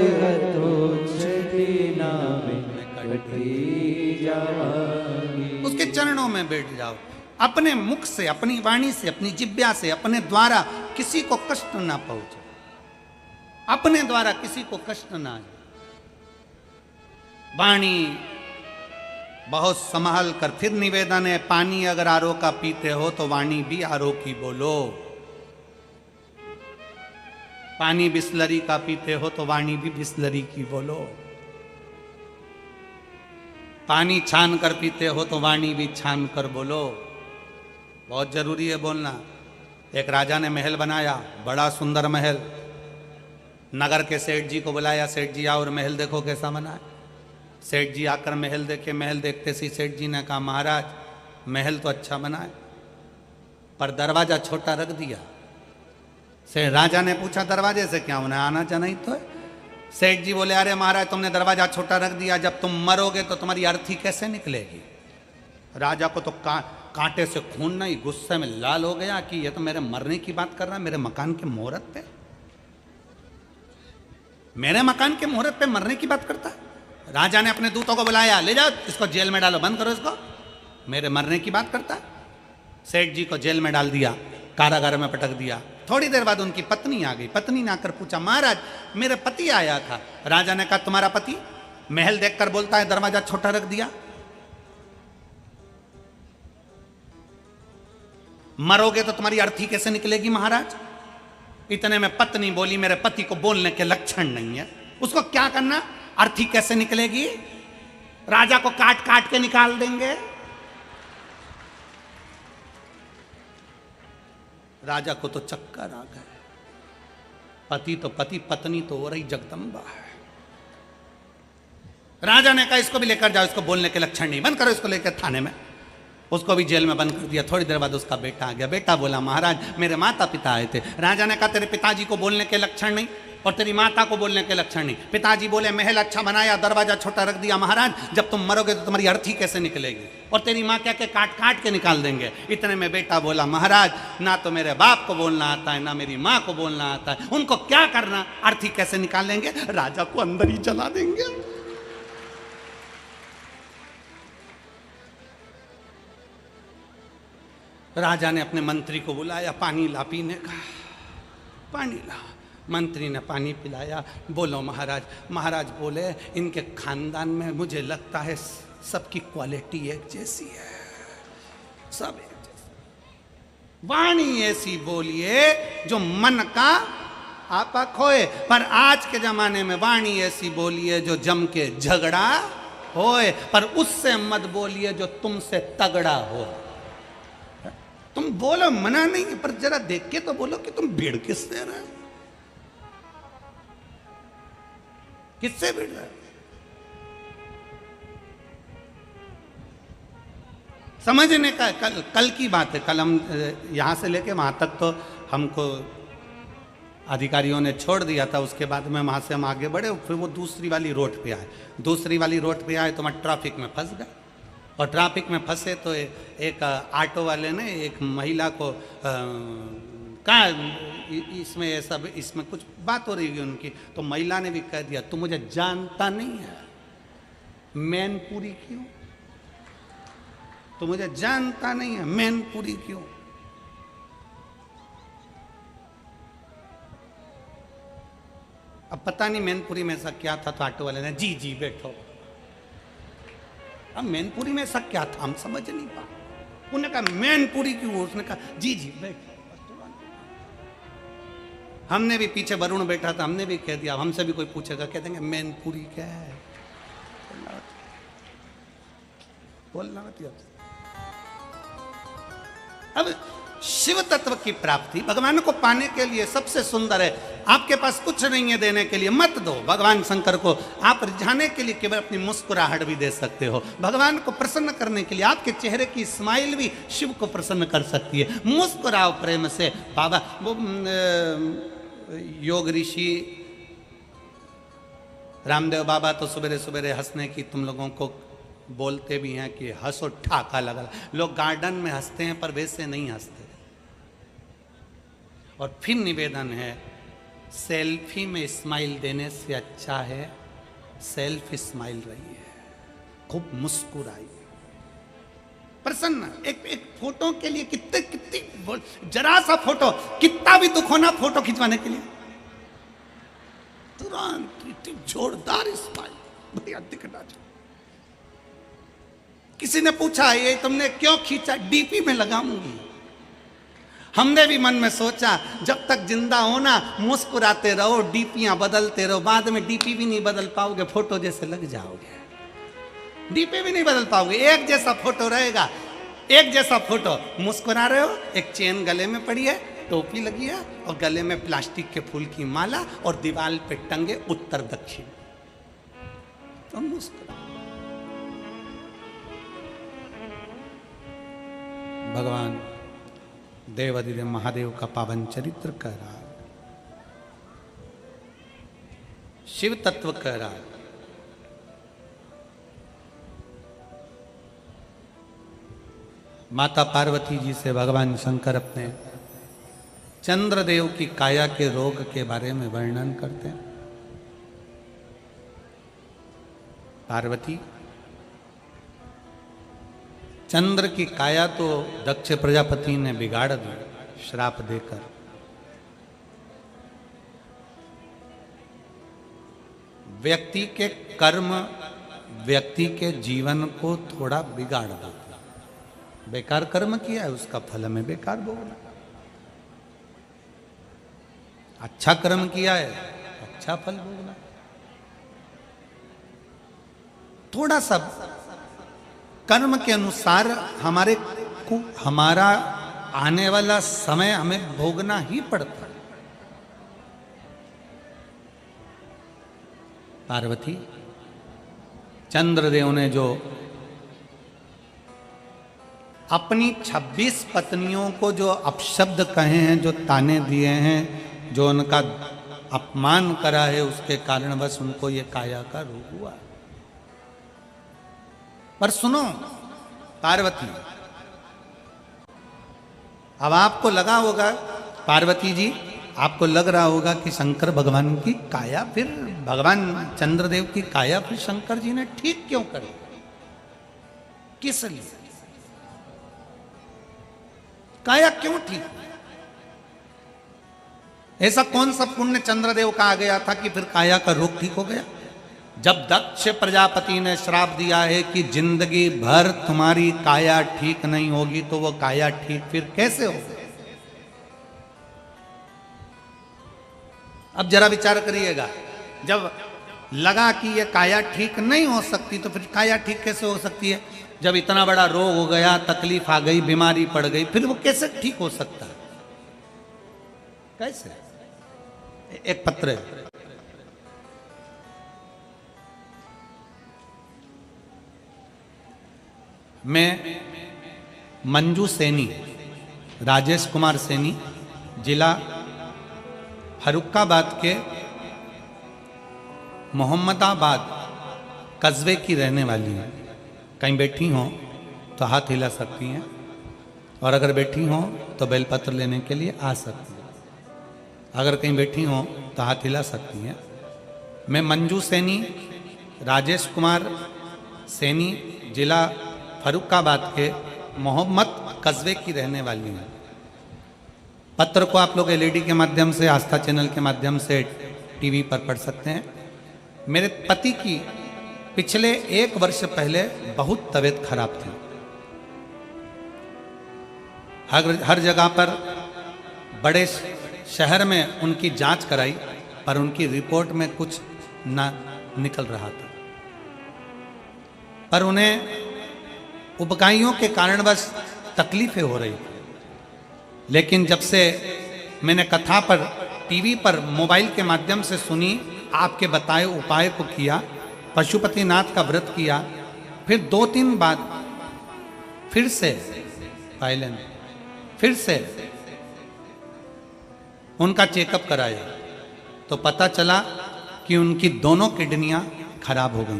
उसके चरणों में बैठ जाओ। अपने मुख से, अपनी वाणी से, अपनी जिह्वा से, अपने द्वारा किसी को कष्ट ना पहुंचे, अपने द्वारा किसी को कष्ट ना आए। वाणी बहुत संभाल कर, फिर निवेदन है, पानी अगर आरो का पीते हो तो वाणी भी आरो की बोलो। पानी बिस्लरी का पीते हो तो वाणी भी बिस्लरी की बोलो। पानी छान कर पीते हो तो वाणी भी छान कर बोलो। बहुत जरूरी है बोलना। एक राजा ने महल बनाया, बड़ा सुंदर महल। नगर के सेठ जी को बुलाया, सेठ जी आओ और महल देखो कैसा बना है। सेठ जी आकर महल देखे, महल देखते सी सेठ जी ने कहा महाराज महल तो अच्छा बना है पर दरवाजा छोटा रख दिया। से राजा ने पूछा दरवाजे से क्या उन्हें आना जाना ही तो है। सेठ जी बोले अरे महाराज तुमने दरवाजा छोटा रख दिया, जब तुम मरोगे तो तुम्हारी अर्थी कैसे निकलेगी। राजा को तो कांटे से खून नहीं, गुस्से में लाल हो गया कि ये तो मेरे मरने की बात कर रहा है, मेरे मकान के मुहूर्त पे, मेरे मकान के मुहूर्त पे मरने की बात करता है। राजा ने अपने दूतों को बुलाया, ले जाओ इसको जेल में डालो, बंद करो इसको, मेरे मरने की बात करता है। सेठ जी को जेल में डाल दिया, कारागार में पटक दिया। थोड़ी देर बाद उनकी पत्नी आ गई। पत्नी ने आकर पूछा महाराज मेरे पति आया था। राजा ने कहा तुम्हारा पति महल देखकर बोलता है दरवाजा छोटा रख दिया, मरोगे तो तुम्हारी अर्थी कैसे निकलेगी महाराज। इतने में पत्नी बोली मेरे पति को बोलने के लक्षण नहीं है, उसको क्या करना, अर्थी कैसे निकलेगी, राजा को काट काट के निकाल देंगे। राजा को तो चक्कर आ गए। पति तो पति, पत्नी तो हो रही जगदम्बा है। राजा ने कहा इसको भी लेकर जाओ, इसको बोलने के लक्षण नहीं, बंद करो इसको लेकर थाने में। उसको भी जेल में बंद कर दिया। थोड़ी देर बाद उसका बेटा आ गया। बेटा बोला महाराज मेरे माता पिता आए थे। राजा ने कहा तेरे पिताजी को बोलने के लक्षण नहीं और तेरी माता को बोलने के लक्षण नहीं। पिताजी बोले महल अच्छा बनाया, दरवाजा छोटा रख दिया महाराज, जब तुम मरोगे तो तुम्हारी अर्थी कैसे निकलेगी, और तेरी माँ क्या के काट काट के निकाल देंगे। इतने में बेटा बोला महाराज ना तो मेरे बाप को बोलना आता है ना मेरी माँ को बोलना आता है, उनको क्या करना, अर्थी कैसे निकाल लेंगे, राजा को अंदर ही जला देंगे। राजा ने अपने मंत्री को बुलाया, पानी ला पीने का, पानी ला। मंत्री ने पानी पिलाया। बोलो महाराज। महाराज बोले इनके खानदान में मुझे लगता है सबकी क्वालिटी एक जैसी है, सब एक जैसी, वाणी ऐसी बोलिए जो मन का आपा खोए, पर आज के जमाने में वाणी ऐसी बोलिए जो जम के झगड़ा होए, पर उससे मत बोलिए जो तुमसे तगड़ा हो। तुम बोलो मना नहीं, पर जरा देख के तो बोलो कि तुम भीड़ किससे रहे, किससे भीड़ रहे। समझने का कल की बात है। कल हम यहां से लेके वहां तक तो हमको अधिकारियों ने छोड़ दिया था, उसके बाद में वहां से हम आगे बढ़े, फिर वो दूसरी वाली रोड पे आए। दूसरी वाली रोड पे आए तो वहां ट्रैफिक में फंस गए, और ट्रैफिक में फंसे तो एक ऑटो वाले ने एक महिला को कहा इसमें ये सब, इसमें कुछ बात हो रही है उनकी, तो महिला ने भी कह दिया तू मुझे जानता नहीं है, मैनपुरी क्यों, तो मुझे जानता नहीं है, मैनपुरी क्यों। अब पता नहीं मैनपुरी में ऐसा क्या था, तो ऑटो वाले ने जी जी बैठो। अब मैनपुरी में ऐसा क्या था हम समझ नहीं पा। उन्होंने कहा मैनपुरी क्यों, उसने कहा जी जी बैठो। हमने भी पीछे वरुण बैठा था, हमने भी कह दिया, हमसे भी कोई पूछेगा कह देंगे मैनपुरी क्या है, बोलना मत। अब शिव तत्व की प्राप्ति भगवान को पाने के लिए सबसे सुंदर है। आपके पास कुछ नहीं है देने के लिए, मत दो। भगवान शंकर को आप रिझाने के लिए केवल अपनी मुस्कुराहट भी दे सकते हो। भगवान को प्रसन्न करने के लिए आपके चेहरे की स्माइल भी शिव को प्रसन्न कर सकती है। मुस्कुराओ प्रेम से। बाबा वो योग ऋषि रामदेव बाबा तो सवेरे सवेरे हंसने की तुम लोगों को बोलते भी हैं कि हंसो ठाका लगा। लोग गार्डन में हंसते हैं पर वैसे नहीं हंसते। और फिर निवेदन है, सेल्फी में स्माइल देने से अच्छा है सेल्फ स्माइल रही है, खूब मुस्कुराई, प्रसन्न। एक फोटो के लिए कितनी जरा सा फोटो, कितना भी दुख होना फोटो खिंचवाने के लिए तुरंत जोरदार स्माइल, बढ़िया दिखना चाहिए। किसी ने पूछा ये तुमने क्यों खींचा, डीपी में लगाऊंगी। हमने भी मन में सोचा जब तक जिंदा हो ना मुस्कुराते रहो, डीपियां बदलते रहो, बाद में डीपी भी नहीं बदल पाओगे, फोटो जैसे लग जाओगे, डीपी भी नहीं बदल पाओगे, एक जैसा फोटो रहेगा, एक जैसा फोटो। मुस्कुरा रहे हो, एक चेन गले में पड़ी है, टोपी लगी है और गले में प्लास्टिक के फूल की माला और दीवार पे टंगे उत्तर दक्षिण और मुस्कुरा। भगवान देवाधिदेव महादेव का पावन चरित्र कह रहा है, शिव तत्व कह रहा है। माता पार्वती जी से भगवान शंकर अपने चंद्रदेव की काया के रोग के बारे में वर्णन करते हैं। पार्वती, चंद्र की काया तो दक्ष प्रजापति ने बिगाड़ दी श्राप देकर। व्यक्ति के कर्म व्यक्ति के जीवन को थोड़ा बिगाड़ देता। बेकार कर्म किया है उसका फल हमें बेकार भोगना। अच्छा कर्म किया है अच्छा फल भोगना। थोड़ा सा कर्म के अनुसार हमारा आने वाला समय हमें भोगना ही पड़ता है। पार्वती, चंद्रदेव ने जो अपनी 26 पत्नियों को जो अपशब्द कहे हैं, जो ताने दिए हैं, जो उनका अपमान करा है, उसके कारण बस उनको ये काया का रोग हुआ। पर सुनो पार्वती, अब आपको लगा होगा, पार्वती जी आपको लग रहा होगा कि शंकर भगवान की काया, फिर भगवान चंद्रदेव की काया फिर शंकर जी ने ठीक क्यों करी, किस लिए काया क्यों ठीक? ऐसा कौन सा पुण्य चंद्रदेव का आ गया था कि फिर काया का रोग ठीक हो गया? जब दक्ष प्रजापति ने श्राप दिया है कि जिंदगी भर तुम्हारी काया ठीक नहीं होगी, तो वो काया ठीक फिर कैसे होगी? अब जरा विचार करिएगा, जब लगा कि ये काया ठीक नहीं हो सकती तो फिर काया ठीक कैसे हो सकती है? जब इतना बड़ा रोग हो गया, तकलीफ आ गई, बीमारी पड़ गई, फिर वो कैसे ठीक हो सकता है? कैसे? एक पत्र है, मैं मंजू सैनी, राजेश कुमार सैनी, जिला फर्रुखाबाद के मोहम्मदाबाद कस्बे की रहने वाली हैं। कहीं बैठी हों तो हाथ हिला सकती हैं, और अगर बैठी हों तो बेलपत्र लेने के लिए आ सकती हैं। अगर कहीं बैठी हों तो हाथ हिला सकती हैं। मैं मंजू सैनी, राजेश कुमार सैनी, जिला फर्रुखाबाद के मोहम्मद कस्बे की रहने वाली हैं। पत्र को आप लोग एलईडी के माध्यम से, आस्था चैनल के माध्यम से टीवी पर पढ़ सकते हैं। मेरे पति की पिछले 1 वर्ष पहले बहुत तबीयत खराब थी। हर जगह पर बड़े शहर में उनकी जांच कराई, पर उनकी रिपोर्ट में कुछ ना निकल रहा था। पर उन्हें उबकाइयों के कारण बस तकलीफें हो रही थी। लेकिन जब से मैंने कथा पर, टीवी पर, मोबाइल के माध्यम से सुनी, आपके बताए उपाय को किया, पशुपतिनाथ का व्रत किया, फिर 2-3 बाद फिर से उनका चेकअप कराया तो पता चला कि उनकी दोनों किडनियां खराब हो गई।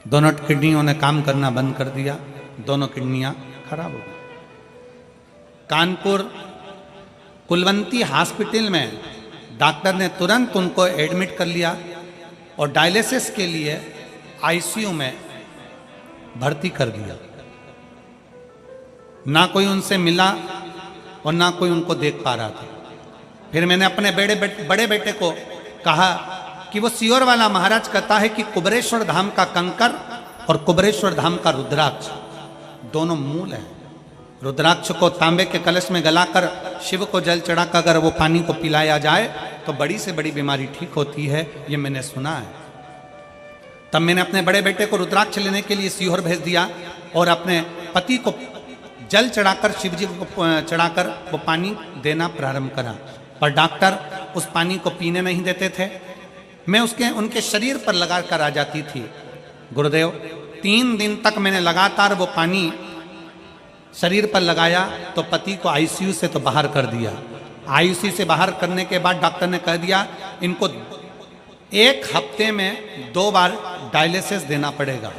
दोनों किडनियों ने काम करना बंद कर दिया, दोनों किडनियां खराब हो गई। कानपुर कुलवंती हॉस्पिटल में डॉक्टर ने तुरंत उनको एडमिट कर लिया और डायलिसिस के लिए आईसीयू में भर्ती कर दिया। ना कोई उनसे मिला और ना कोई उनको देख पा रहा था। फिर मैंने अपने बड़े बेटे को कहा कि वो सियोर वाला महाराज कहता है कि कुबरेश्वर धाम का कंकर और कुबरेश्वर धाम का रुद्राक्ष दोनों मूल हैं। रुद्राक्ष को तांबे के कलश में गलाकर शिव को जल चढ़ाकर अगर वो पानी को पिलाया जाए तो बड़ी से बड़ी बीमारी ठीक होती है, ये मैंने सुना है। तब मैंने अपने बड़े बेटे को रुद्राक्ष लेने के लिए सीहोर भेज दिया और अपने पति को जल चढ़ाकर शिव जी को चढ़ाकर वो पानी देना प्रारंभ करा, पर डॉक्टर उस पानी को पीने नहीं देते थे। मैं उनके शरीर पर लगाकर आ जाती थी। गुरुदेव 3 दिन तक मैंने लगातार वो पानी शरीर पर लगाया तो पति को आईसीयू से तो बाहर कर दिया। आईसीयू से बाहर करने के बाद डॉक्टर ने कह दिया इनको 1 हफ्ते में 2 बार डायलिसिस देना पड़ेगा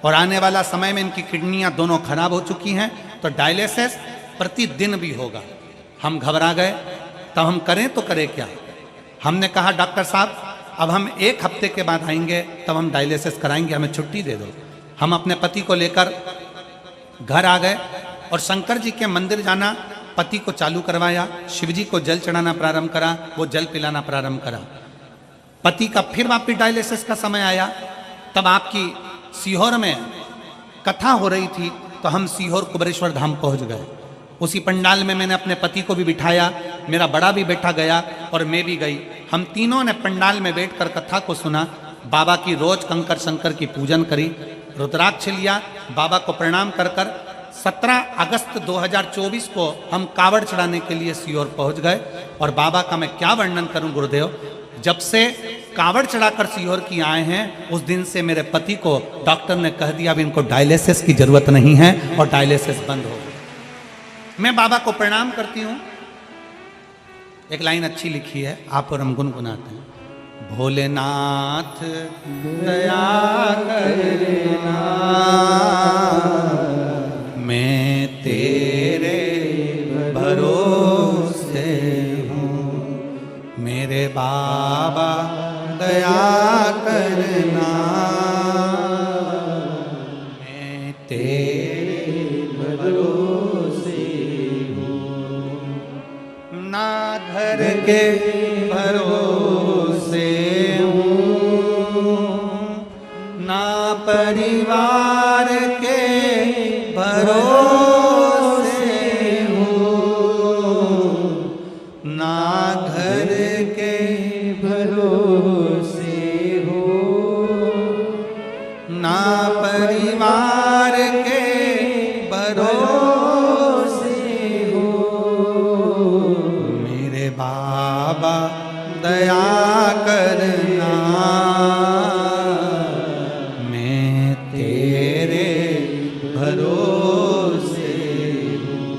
और आने वाला समय में इनकी किडनियां दोनों खराब हो चुकी हैं, तो डायलिसिस प्रतिदिन भी होगा। हम घबरा गए, तब हम करें तो करें क्या। हमने कहा डॉक्टर साहब अब हम 1 हफ्ते के बाद आएंगे, तब हम डायलिसिस कराएंगे, हमें छुट्टी दे दो। हम अपने पति को लेकर घर आ गए और शंकर जी के मंदिर जाना पति को चालू करवाया। शिव जी को जल चढ़ाना प्रारंभ करा, वो जल पिलाना प्रारंभ करा। पति का फिर वापिस डायलिसिस का समय आया, तब आपकी सीहोर में कथा हो रही थी, तो हम सीहोर कुबेरेश्वर धाम पहुंच गए। उसी पंडाल में मैंने अपने पति को भी बिठाया, मेरा बड़ा भी बेटा गया और मैं भी गई। हम तीनों ने पंडाल में बैठकर कथा को सुना। बाबा की रोज कंकर शंकर की पूजन करी, रुद्राक्ष लिया, बाबा को प्रणाम कर 17 अगस्त 2024 को हम कावड़ चढ़ाने के लिए सीहोर पहुंच गए। और बाबा का मैं क्या वर्णन करूं गुरुदेव, जब से कावड़ चढ़ाकर सीहोर की आए हैं उस दिन से मेरे पति को डॉक्टर ने कह दिया अब इनको डायलिसिस की जरूरत नहीं है और डायलिसिस बंद हो गई। मैं बाबा को प्रणाम करती हूं। एक लाइन अच्छी लिखी है, आप और हम गुनगुनाते हैं। भोलेनाथ दया करना मैं तेरे भरोसे हूँ, मेरे बाबा दया करना मैं तेरे भरोसे हूँ, ना घर के भरोसे हूँ, ना परिवार के भरोसे हूँ, ना घर के भरोसे हूँ, ना परिवार के भरोसे हूँ, मेरे बाबा दया करना मैं तेरे भरोसे हूँ,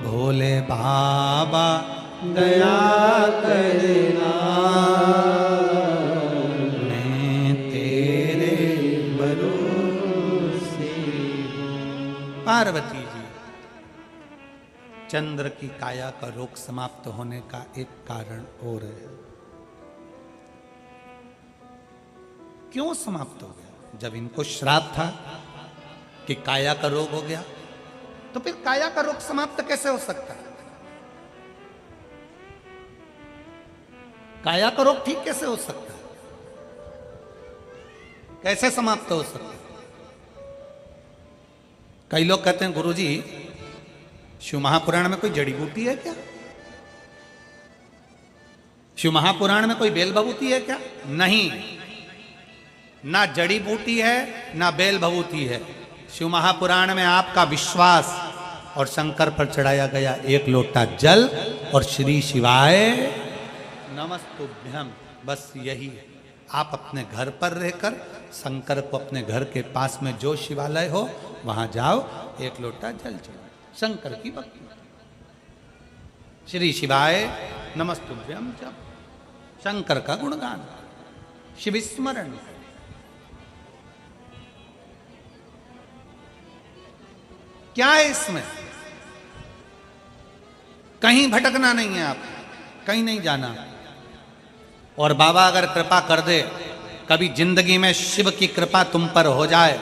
भोले बाबा दया करना मैं तेरे भरोसे हूँ। पार्वती जी, चंद्र की काया का रोग समाप्त होने का एक कारण और है। क्यों समाप्त हो गया? जब इनको श्राप था कि काया का रोग हो गया, तो फिर काया का रोग समाप्त कैसे हो सकता है? काया का रोग ठीक कैसे हो सकता है? कैसे समाप्त हो सकता है? कई लोग कहते हैं गुरुजी शिव महापुराण में कोई जड़ी बूटी है क्या? शिव महापुराण में कोई बेल भभूति है क्या? नहीं, ना जड़ी बूटी है ना बेल भभूति है। शिव महापुराण में आपका विश्वास और शंकर पर चढ़ाया गया 1 लोटा जल और श्री शिवाय नमस्तुभ्यम, बस यही है। आप अपने घर पर रहकर शंकर को अपने घर के पास में जो शिवालय हो वहां जाओ, 1 लोटा जल चढ़ाओ, शंकर की भक्ति, श्री शिवाय नमस्तुभ्यम जप, शंकर का गुणगान, शिव स्मरण। क्या है इसमें? कहीं भटकना नहीं है, आप कहीं नहीं जाना। और बाबा अगर कृपा कर दे, कभी जिंदगी में शिव की कृपा तुम पर हो जाए,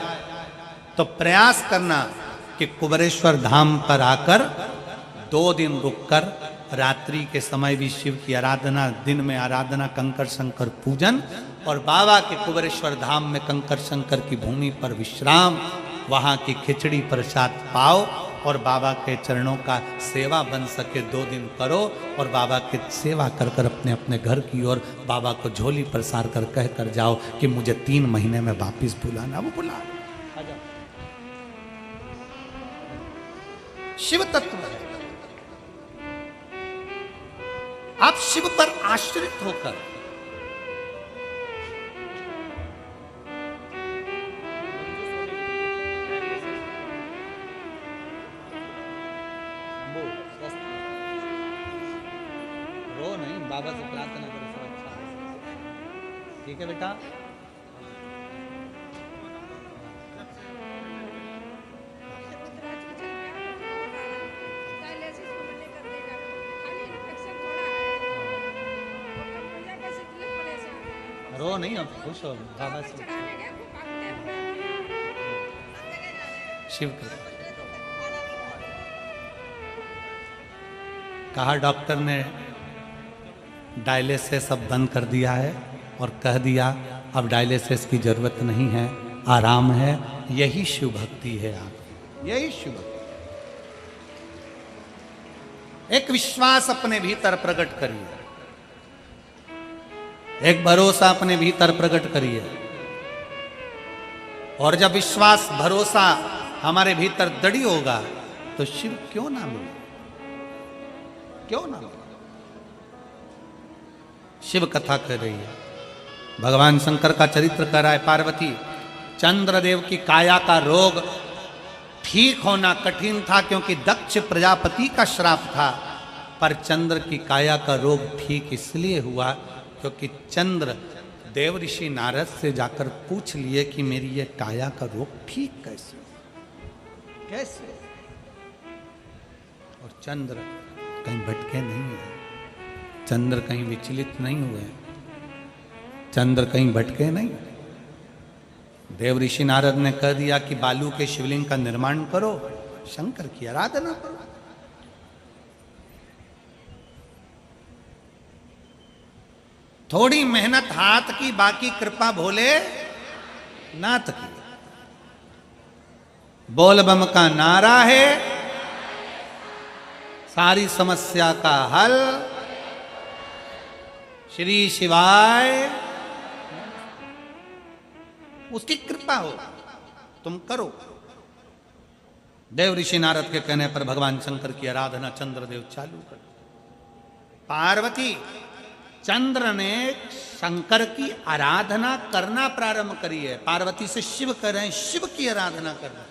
तो प्रयास करना कि कुबेरेश्वर धाम पर आकर 2 दिन रुककर रात्रि के समय भी शिव की आराधना, दिन में आराधना, कंकर शंकर पूजन और बाबा के कुबेरेश्वर धाम में कंकर शंकर की भूमि पर विश्राम, वहाँ की खिचड़ी प्रसाद पाओ और बाबा के चरणों का सेवा बन सके 2 दिन करो और बाबा की सेवा कर कर अपने अपने घर की ओर बाबा को झोली प्रसार कर कह कर जाओ कि मुझे 3 महीने में वापिस बुलाना। वो बुला शिव तत्व है। आप शिव पर आश्रित होकर रो नहीं, बाबा से प्रार्थना करो, सब अच्छा है। ठीक है बेटा। रो नहीं, अब खुश हो बाबा से। शिव कहा डॉक्टर ने डायलिसिस अब बंद कर दिया है और कह दिया अब डायलिसिस की जरूरत नहीं है, आराम है। यही शिव भक्ति है आप, यही शिव भक्ति। एक विश्वास अपने भीतर प्रकट करिए, एक भरोसा अपने भीतर प्रकट करिए। और जब विश्वास भरोसा हमारे भीतर दृढ़ होगा तो शिव क्यों ना मिले, क्यों ना मिले। शिव कथा कर रही है, भगवान शंकर का चरित्र कर रहा है। पार्वती, चंद्रदेव की काया का रोग ठीक होना कठिन था क्योंकि दक्ष प्रजापति का श्राप था, पर चंद्र की काया का रोग ठीक इसलिए हुआ क्योंकि चंद्र देव ऋषि नारद से जाकर पूछ लिए कि मेरी ये काया का रोग ठीक कैसे कैसे। और चंद्र कहीं भटके नहीं है, चंद्र कहीं विचलित नहीं हुए, चंद्र कहीं भटके नहीं। देव ऋषि नारद ने कह दिया कि बालू के शिवलिंग का निर्माण करो, शंकर की आराधना करो। थोड़ी मेहनत हाथ की, बाकी कृपा भोले नाथ की। बोल बम का नारा है सारी समस्या का हल, श्री शिवाय। उसकी कृपा हो, तुम करो। देव ऋषि नारद के कहने पर भगवान शंकर की आराधना चंद्रदेव चालू कर। पार्वती, चंद्र ने शंकर की आराधना करना प्रारंभ करी है। पार्वती से शिव कह रहे हैं शिव की आराधना करना।